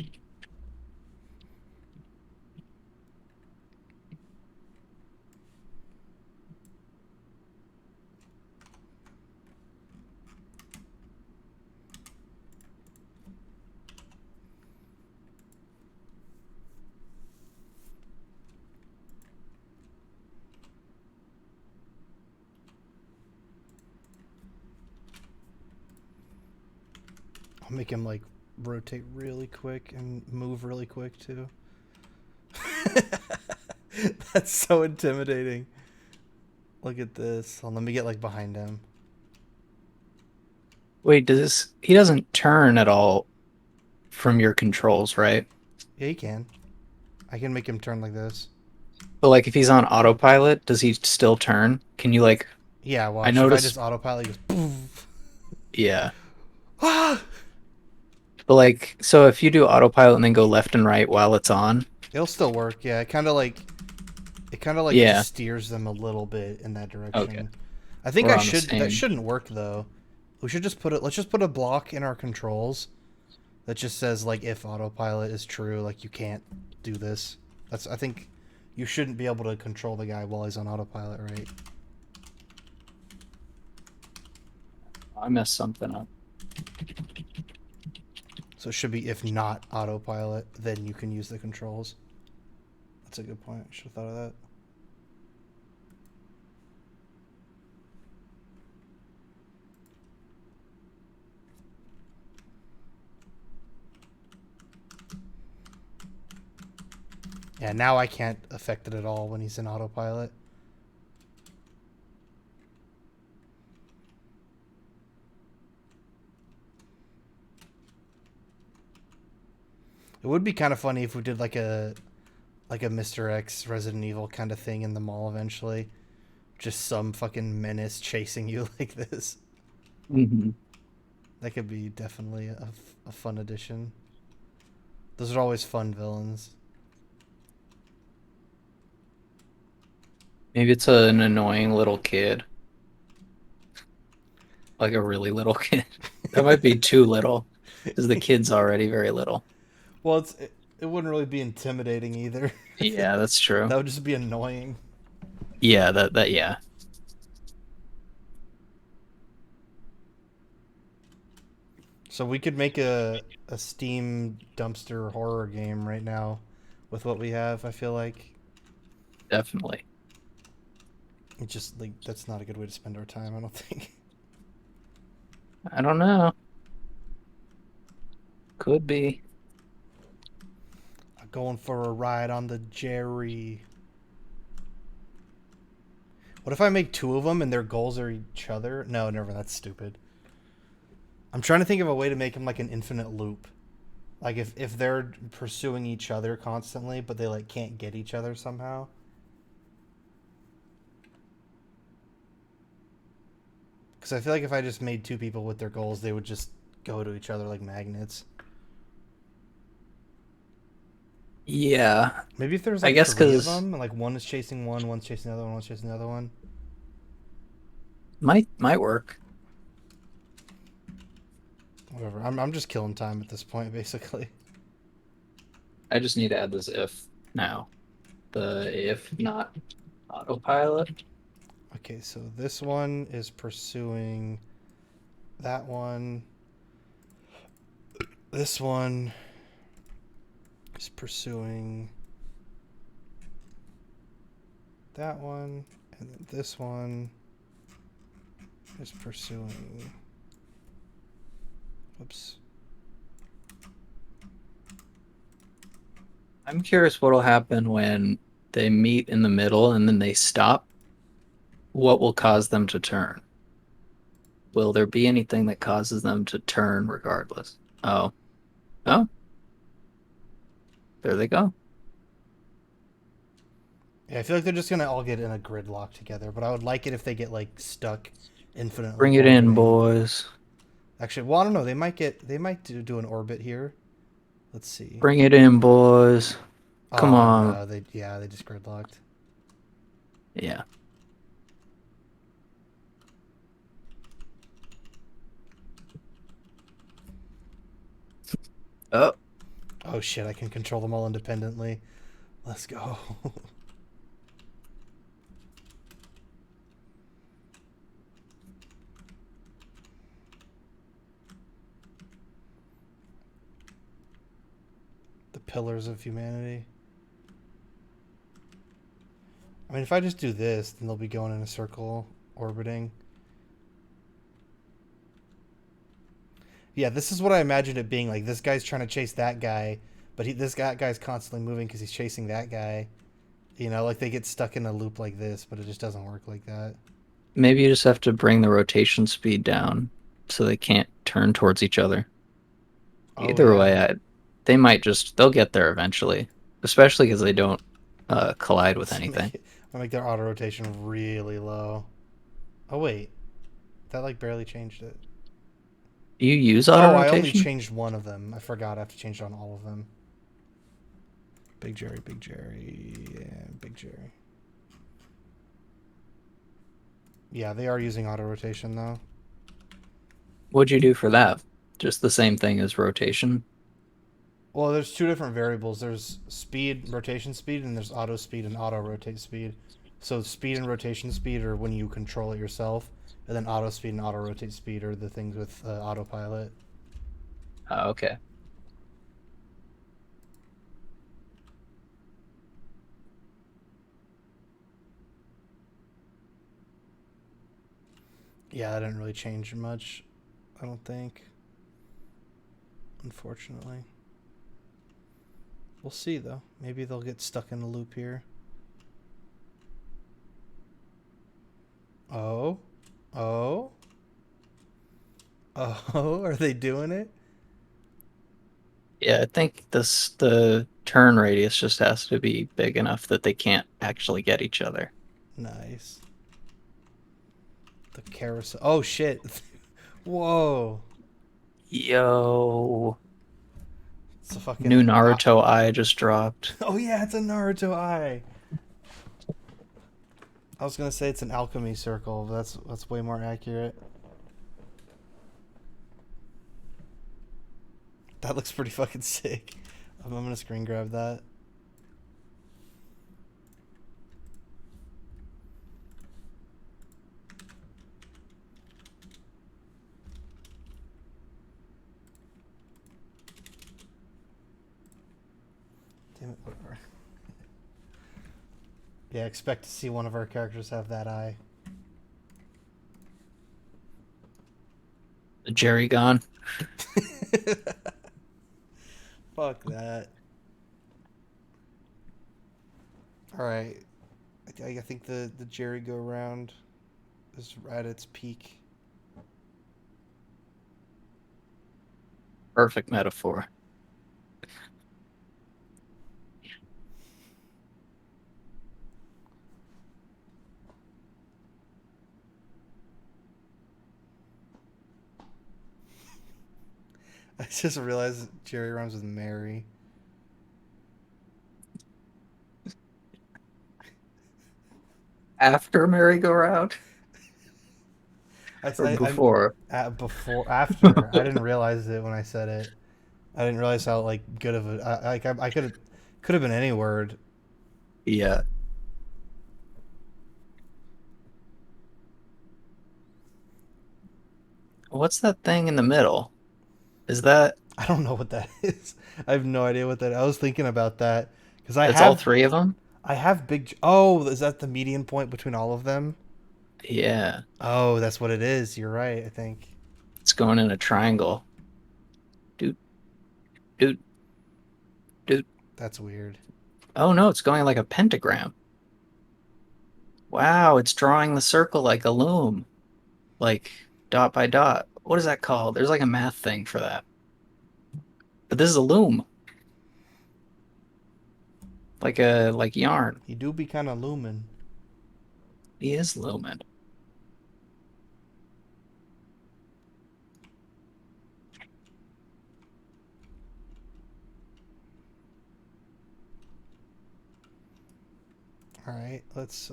I'll make him like rotate really quick and move really quick too. That's so intimidating. Look at this. Oh, let me get like behind him. Wait, he doesn't turn at all from your controls, right? Yeah, he can. I can make him turn like this. But like if he's on autopilot, does he still turn? Can you like Yeah, watch. I If I noticed just autopilot, he goes poof. yeah. Ah! But like so if you do autopilot and then go left and right while it's on, It'll still work. Yeah, it kind of like Yeah. steers them a little bit in that direction. Okay. I think We're I on the should. That same. shouldn't work though. We should just put it. Let's just put a block in our controls that just says like if autopilot is true, like you can't do this. That's. I think you shouldn't be able to control the guy while he's on autopilot, right? I messed something up. So it should be if not autopilot, then you can use the controls. That's a good point. I should have thought of that. Yeah, now I can't affect it at all when he's in autopilot. It would be kind of funny if we did like a Mr. X Resident Evil kind of thing in the mall eventually. Just some fucking menace chasing you like this. Mm-hmm. That could be definitely a fun addition. Those are always fun villains. Maybe it's an annoying little kid. Like a really little kid. That might be too little. Because the kid's already very little. Well, it wouldn't really be intimidating either. Yeah, that's true. That would just be annoying. Yeah, that yeah. So we could make a Steam dumpster horror game right now with what we have, I feel like. Definitely. It just like that's not a good way to spend our time, I don't think. I don't know. Could be. I'm going for a ride on the Jerry. What if I make two of them and their goals are each other? No, never. That's stupid. I'm trying to think of a way to make them like an infinite loop. Like if they're pursuing each other constantly, but they like can't get each other somehow. Because I feel like if I just made two people with their goals, they would just go to each other like magnets. Yeah. Maybe if there's I like guess three of 'cause- them, and like one is chasing one, one's chasing the other one, one's chasing the other one. Might work. Whatever. I'm just killing time at this point, basically. I just need to add this if now. The if not autopilot. Okay, so this one is pursuing that one. This one is pursuing that one, and then this one is pursuing. Whoops. I'm curious what'll happen when they meet in the middle and then they stop. What will cause them to turn? Will there be anything that causes them to turn regardless? Oh. Oh. There they go. Yeah, I feel like they're just gonna all get in a gridlock together, but I would like it if they get like stuck infinitely Bring it in, orbiting. boys. Actually, well, I don't know. They might do an orbit here. Let's see. Bring it in, boys. Come Oh on. no, they just gridlocked. Yeah. Oh, Oh shit, I can control them all independently. Let's go. The pillars of humanity. I mean, if I just do this, then they'll be going in a circle, orbiting. Yeah, this is what I imagined it being like. This guy's trying to chase that guy, but this guy's constantly moving because he's chasing that guy. You know, like they get stuck in a loop like this, but it just doesn't work like that. maybe you just have to bring the rotation speed down so they can't turn towards each other. Oh Either yeah. way, they'll get there eventually, especially because they don't collide with anything. I make their auto rotation really low. Oh wait, that like barely changed it. You use auto Oh, I only rotation? changed one of them. I forgot I have to change it on all of them. Big Jerry, yeah, Big Jerry. Yeah, they are using auto rotation though. What'd you do for that? Just the same thing as rotation? Well, there's two different variables. There's speed, rotation speed, and there's auto speed and auto rotate speed. So speed and rotation speed are when you control it yourself, and then auto speed and auto rotate speed are the things with autopilot. Oh, okay. Yeah, that didn't really change much, I don't think. Unfortunately. We'll see though. Maybe they'll get stuck in a loop here. Oh. Oh. Oh, are they doing it? Yeah, I think the turn radius just has to be big enough that they can't actually get each other. Nice. The carousel. Oh shit. Whoa. Yo, It's a fucking new Naruto eye just dropped. Oh yeah, it's a Naruto eye. I was gonna say it's an alchemy circle, but that's way more accurate. That looks pretty fucking sick. I'm gonna screen grab that. Damn it, whatever. Yeah, expect to see one of our characters have that eye. The Jerry gone. Fuck that. Alright. I think the Jerry go round is at its peak. Perfect metaphor. I just realized Jerry rhymes with Mary. After merry-go-round I, or I'm before? after. I didn't realize it when I said it. I didn't realize how like good of a I could have been any word. Yeah. What's that thing in the middle? Is that I don't know what that is. I have no idea what that. I was thinking about that because I it's all have three of them? big. Oh, is that the median point between all of them? Yeah. Oh, that's what it is. You're right. I think. It's going in a triangle. Doot, doot, doot. That's weird. Oh no, it's going like a pentagram. Wow, it's drawing the circle like a loom. Like dot by dot. What is that called? There's like a math thing for that. But this is a loom. like yarn. He do be kind of lumen. He is lumen. All right, let's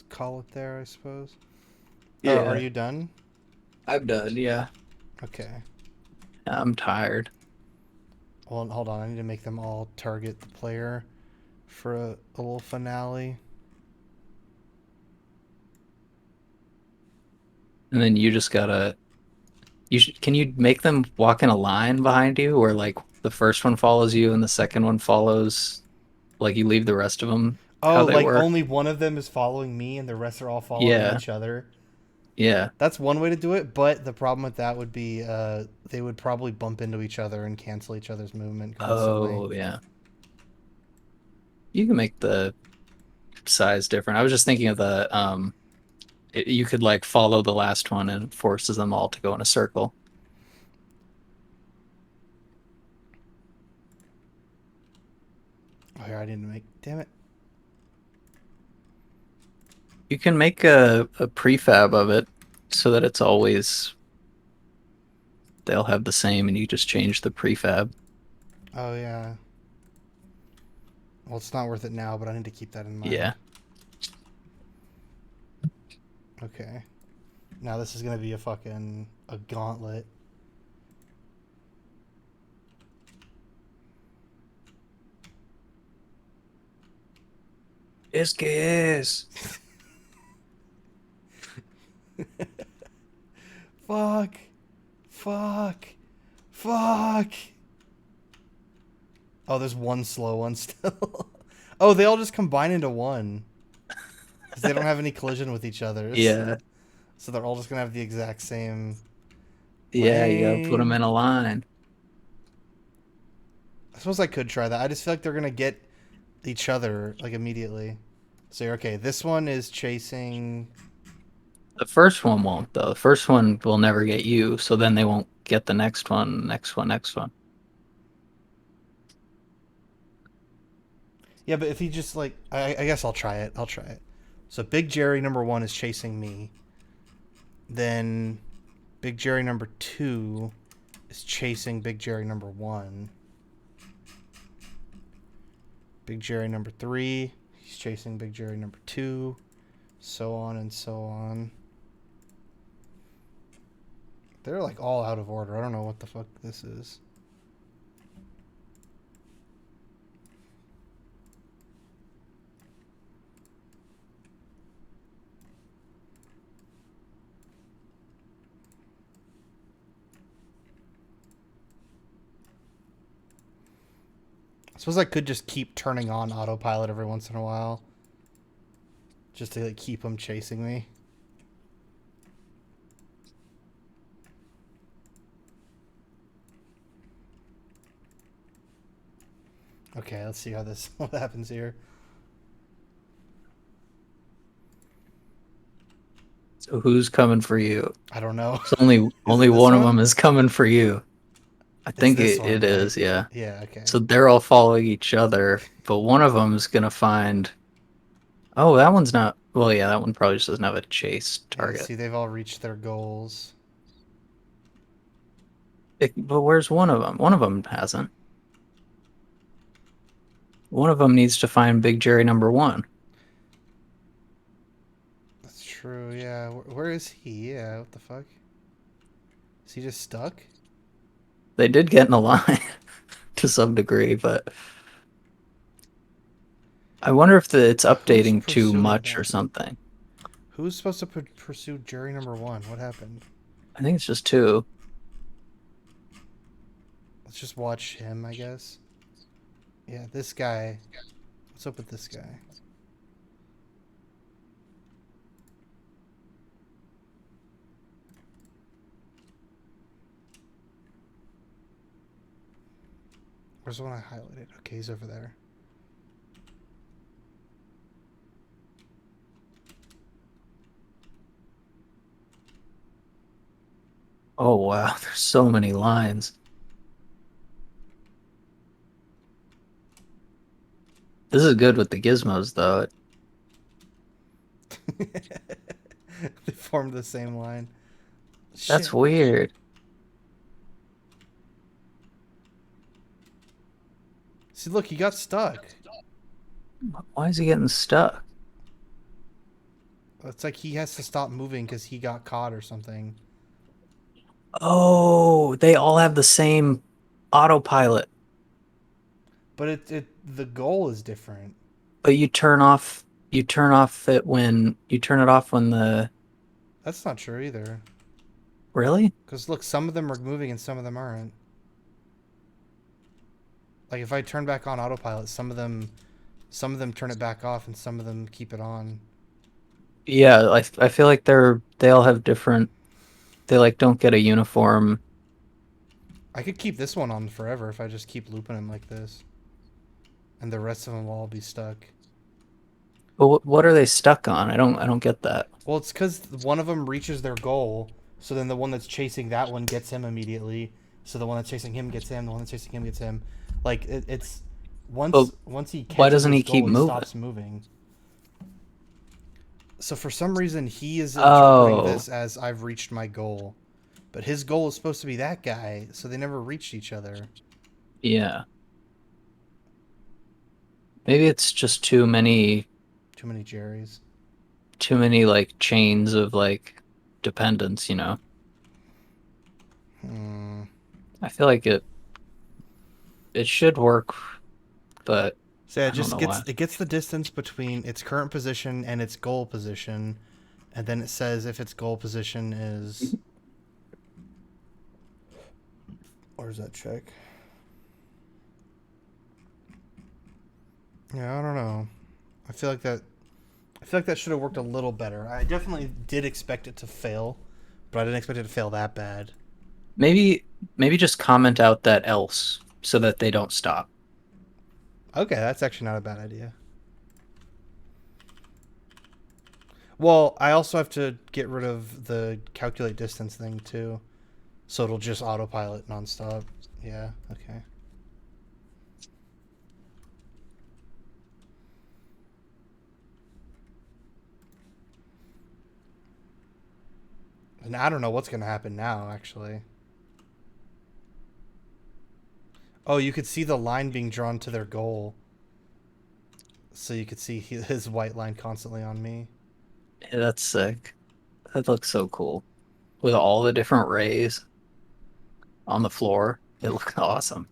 call it there, I suppose. Oh, are you done? I'm done. Yeah, Okay. I'm tired. Well, hold on. I need to make them all target the player for a little finale. And then you just gotta. Can you make them walk in a line behind you, where like the first one follows you and the second one follows, like you leave the rest of them how Oh, they like were? only one of them is following me and the rest are all following Yeah, each other. yeah. That's one way to do it, but the problem with that would be they would probably bump into each other and cancel each other's movement constantly. Oh, yeah. You can make the size different. I was just thinking of you could like follow the last one and it forces them all to go in a circle. Oh, here, I didn't make. Damn it. You can make a prefab of it so that it's always they'll have the same and you just change the prefab. Oh, yeah. Well, it's not worth it now, but I need to keep that in mind. Yeah. Okay. Now this is gonna be a gauntlet. Es que es. Fuck. Fuck. Fuck. Oh, there's one slow one still. Oh, they all just combine into one. Because they don't have any collision with each other. Yeah. So they're all just going to have the exact same Yeah, you gotta put them lane. in a line. I suppose I could try that. I just feel like they're going to get each other, like, immediately. So, okay, this one is chasing... The first one won't, though. The first one will never get you, so then they won't get the next one, next one, next one. Yeah, but if he just, like... I guess I'll try it. I'll try it. So, Big Jerry number 1 is chasing me. Then, Big Jerry number 2 is chasing Big Jerry number 1. Big Jerry number 3, he's chasing Big Jerry number 2. So on and so on. They're like all out of order. I don't know what the fuck this is. I suppose I could just keep turning on autopilot every once in a while. Just to like keep them chasing me. Okay, let's see how this what happens here. So who's coming for you? I don't know. It's only Is it this one of one? them is coming for you. I It's think this one, it right? is, yeah. Yeah, okay. So they're all following each other, but one of them is gonna find. Oh, that one's not. Well, yeah, that one probably just doesn't have a chase Yeah, target. see, they've all reached their goals. But where's one of them? One of them hasn't. One of them needs to find Big Jerry number 1. That's true, yeah. Where is he? Yeah, what the fuck? Is he just stuck? They did get in a line to some degree, but I wonder if it's Who's updating too pursuing much or them? something. Who's supposed to pursue jury number 1? What happened? I think it's just 2. Let's just watch him, I guess. Yeah, this guy. What's up with this guy? Where's the one I highlighted? Okay, he's over there. Oh wow, there's so many lines. This is good with the gizmos, though. They formed the same line. That's Shit. weird. See, look, he got stuck. Why is he getting stuck? It's like he has to stop moving because he got caught or something. Oh, they all have the same autopilot, But the goal is different. but you turn off it when you turn it off when the That's not true either. really? Because look, some of them are moving and some of them aren't. Like if I turn back on autopilot, some of them turn it back off and some of them keep it on. Yeah, I feel like they all have different. They like don't get a uniform. I could keep this one on forever if I just keep looping him like this. And the rest of them will all be stuck. But what are they stuck on? I don't get that. Well, it's because one of them reaches their goal, so then the one that's chasing that one gets him immediately. So the one that's chasing him gets him. The one that's chasing him gets him. Like it's But once he catches why doesn't his he keep goal, moving? stops moving. So for some reason he is interpreting this as I've reached my goal, but his goal is supposed to be that guy, so they never reached each other. Yeah. Maybe it's just too many Jerrys. too many like chains of like dependence, you know. I feel like it should work, but So yeah, I don't know why. it gets the distance between its current position and its goal position, and then it says if its goal position is. Where's that check? Yeah, I don't know. I feel like that should have worked a little better. I definitely did expect it to fail, but I didn't expect it to fail that bad. Maybe just comment out that else so that they don't stop. Okay, that's actually not a bad idea. Well, I also have to get rid of the calculate distance thing too, so it'll just autopilot nonstop. Yeah, okay. And I don't know what's going to happen now, actually. Oh, you could see the line being drawn to their goal. So you could see his white line constantly on me. Yeah, that's sick. That looks so cool. With all the different rays on the floor. It looks awesome.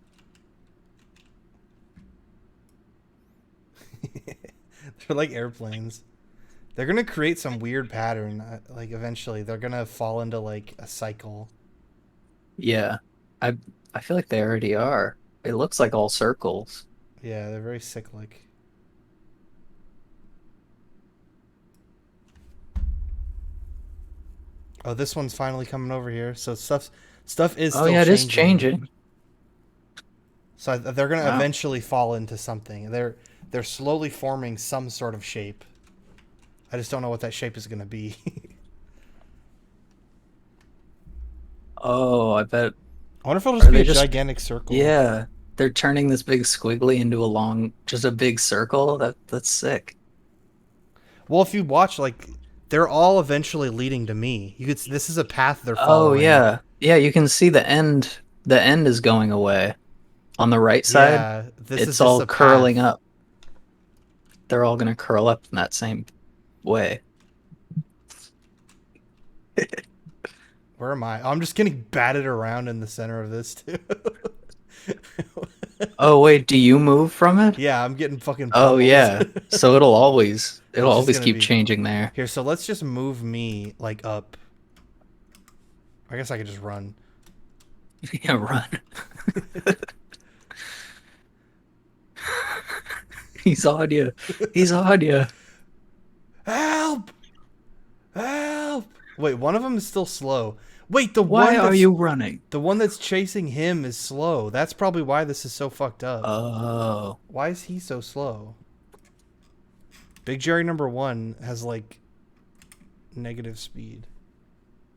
They're like airplanes. They're going to create some weird pattern. Like, eventually, they're going to fall into, like, a cycle. Yeah. I feel like they already are. It looks like all circles. Yeah, they're very cyclic. Oh, this one's finally coming over here. So stuff is still Oh yeah, it is changing. changing. So they're going to Wow. eventually fall into something. They're slowly forming some sort of shape. I just don't know what that shape is going to be. Oh, I bet. I wonder if it'll just Are be they a just- gigantic circle. Yeah, they're turning this big squiggly into just a big circle. That's sick. Well, if you watch, like, they're all eventually leading to me. This is a path they're Oh following. yeah, yeah. You can see the end. The end is going away. On the right side, Yeah, this is it's just all a curling path. up. They're all gonna curl up in that same way. Where am I? Oh, I'm just getting batted around in the center of this too. Oh wait, do you move from it? Yeah, I'm getting fucking Oh pummeled. yeah. So it'll always just gonna keep be- changing there. Here, so let's just move me like up. I guess I could just run. Yeah, run. He's on you. He's on you. Help! Help! Wait, one of them is still slow. Wait, Why are you running? the one that's chasing him is slow. That's probably why this is so fucked up. Oh. Why is he so slow? Big Jerry number 1 has like negative speed.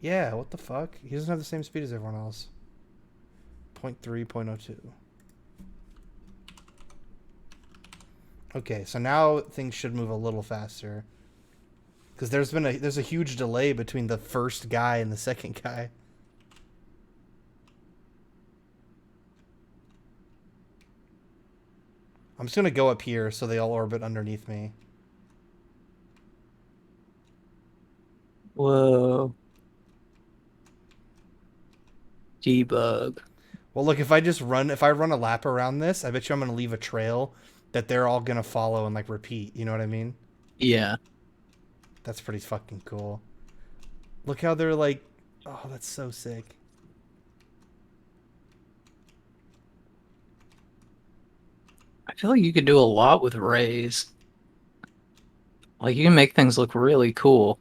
Yeah, what the fuck? He doesn't have the same speed as everyone else. 0.3, 0.02. Okay, so now things should move a little faster. Because there's a huge delay between the first guy and the second guy. I'm just gonna go up here so they all orbit underneath me. Whoa. Debug. Well, look, if I run a lap around this, I bet you I'm gonna leave a trail that they're all gonna follow and like repeat. You know what I mean? Yeah. That's pretty fucking cool. Look how they're like, oh, that's so sick. I feel like you could do a lot with rays. Like, you can make things look really cool.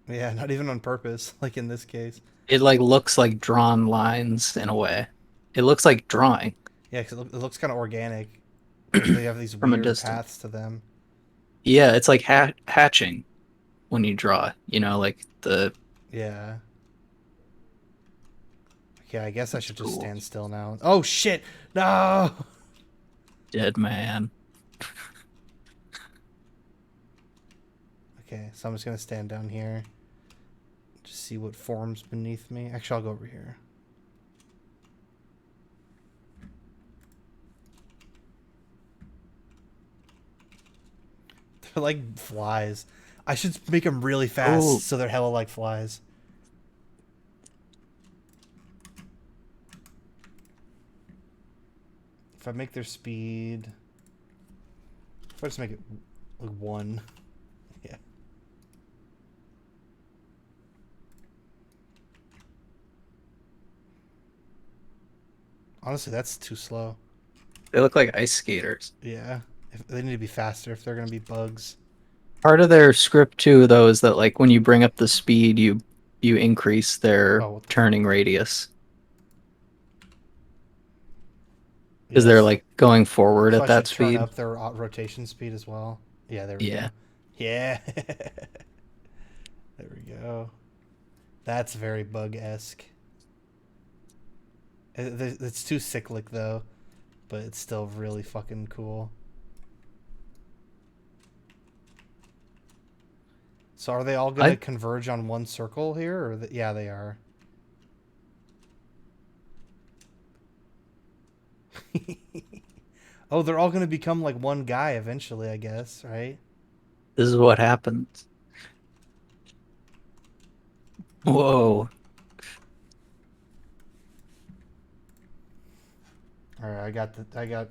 Yeah, not even on purpose, like in this case. It, like, looks like drawn lines in a way. It looks like drawing. Yeah, because it looks kind of organic. Because they have these From a weird distance. paths to them. Yeah, it's like hatching when you draw. You know, like the... Yeah. Okay, I guess I should just cool. stand still now. Oh, shit! No! Dead man. Okay, so I'm just gonna stand down here. Just see what forms beneath me. Actually, I'll go over here. They're like flies. I should make them really fast Ooh. so they're hella like flies. If I make their speed... If I just make it like 1. Yeah. Honestly, that's too slow. They look like ice skaters. Yeah. They need to be faster if they're going to be bugs. Part of their script too, though, is that like when you bring up the speed, you increase their Oh, what the turning radius because they're Yes. like going forward So at I that should turn speed. up their rotation speed as well. Yeah, there we Yeah. go. Yeah. There we go. That's very bug-esque. It's too cyclic though, but it's still really fucking cool. So are they all gonna converge on one circle here, or yeah, they are. Oh, they're all gonna become like one guy eventually, I guess, right? This is what happens. Whoa. All right,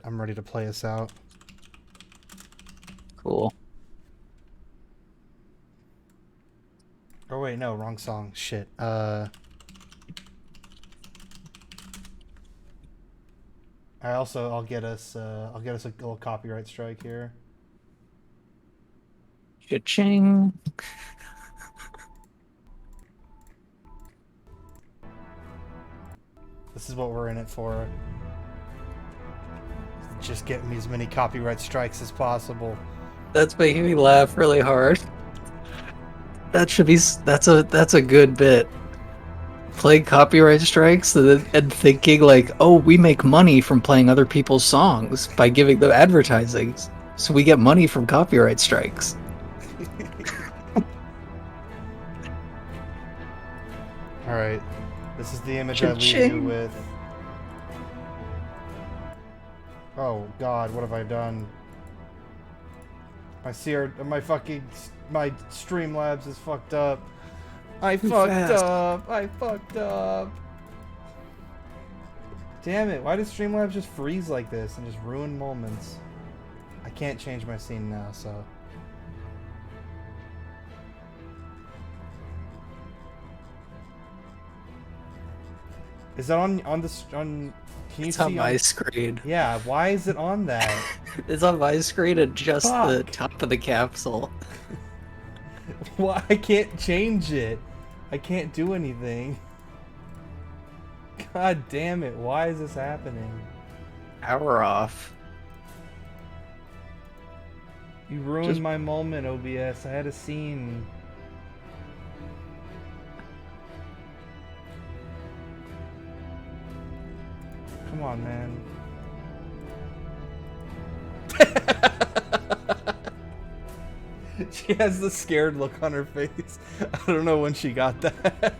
I'm ready to play us out. Cool. Oh wait, no, wrong song. Shit. I'll get us a little copyright strike here. Cha-ching. This is what we're in it for. Just get me as many copyright strikes as possible. That's making me laugh really hard. That should be. That's a good bit. Playing copyright strikes and thinking like, oh, we make money from playing other people's songs by giving them advertising, so we get money from copyright strikes. All right, this is the image I leave you Cha-ching. with. Oh God, what have I done? My Streamlabs is fucked up. I fucked up. Damn it! Why does Streamlabs just freeze like this and just ruin moments? I can't change my scene now, so. Is that on Can you It's see on my screen. Yeah, why is it on that? It's on my screen and just the Fuck. top of the capsule. Why? I can't change it. I can't do anything. God damn it, why is this happening? Power off. You ruined my moment, OBS. I had a scene. Come on, man. She has the scared look on her face. I don't know when she got that.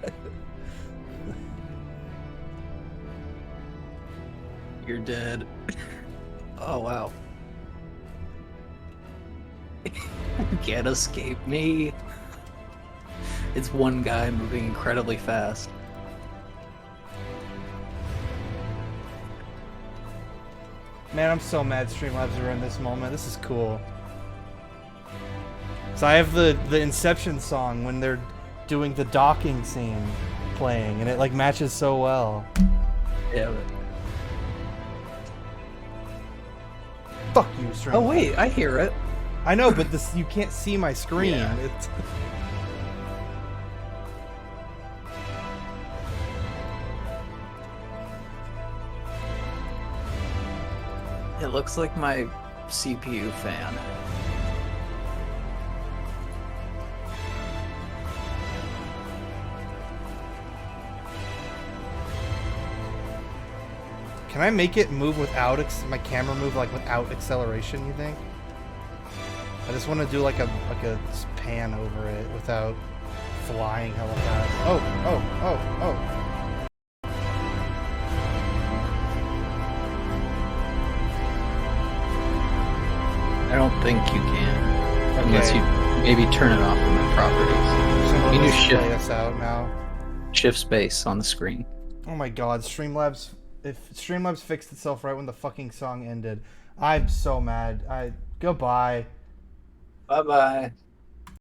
You're dead. Oh wow. You can't escape me. It's one guy moving incredibly fast. Man, I'm so mad Streamlabs are in this moment. This is cool. So I have the Inception song when they're doing the docking scene playing, and it like matches so well. Yeah. Fuck you, Streamlabs. Oh wait, I hear it. I know, but this you can't see my screen. Yeah. It's... It looks like my CPU fan. Can I make it move without my camera move like without acceleration? You think? I just want to do like a pan over it without flying hella fast. Oh. I don't think you can. Unless you maybe turn it off from the properties. So You let's do shift. play us out now. Shift space on the screen. Oh my god, Streamlabs. If Streamlabs fixed itself right when the fucking song ended, I'm so mad. Goodbye. Bye bye.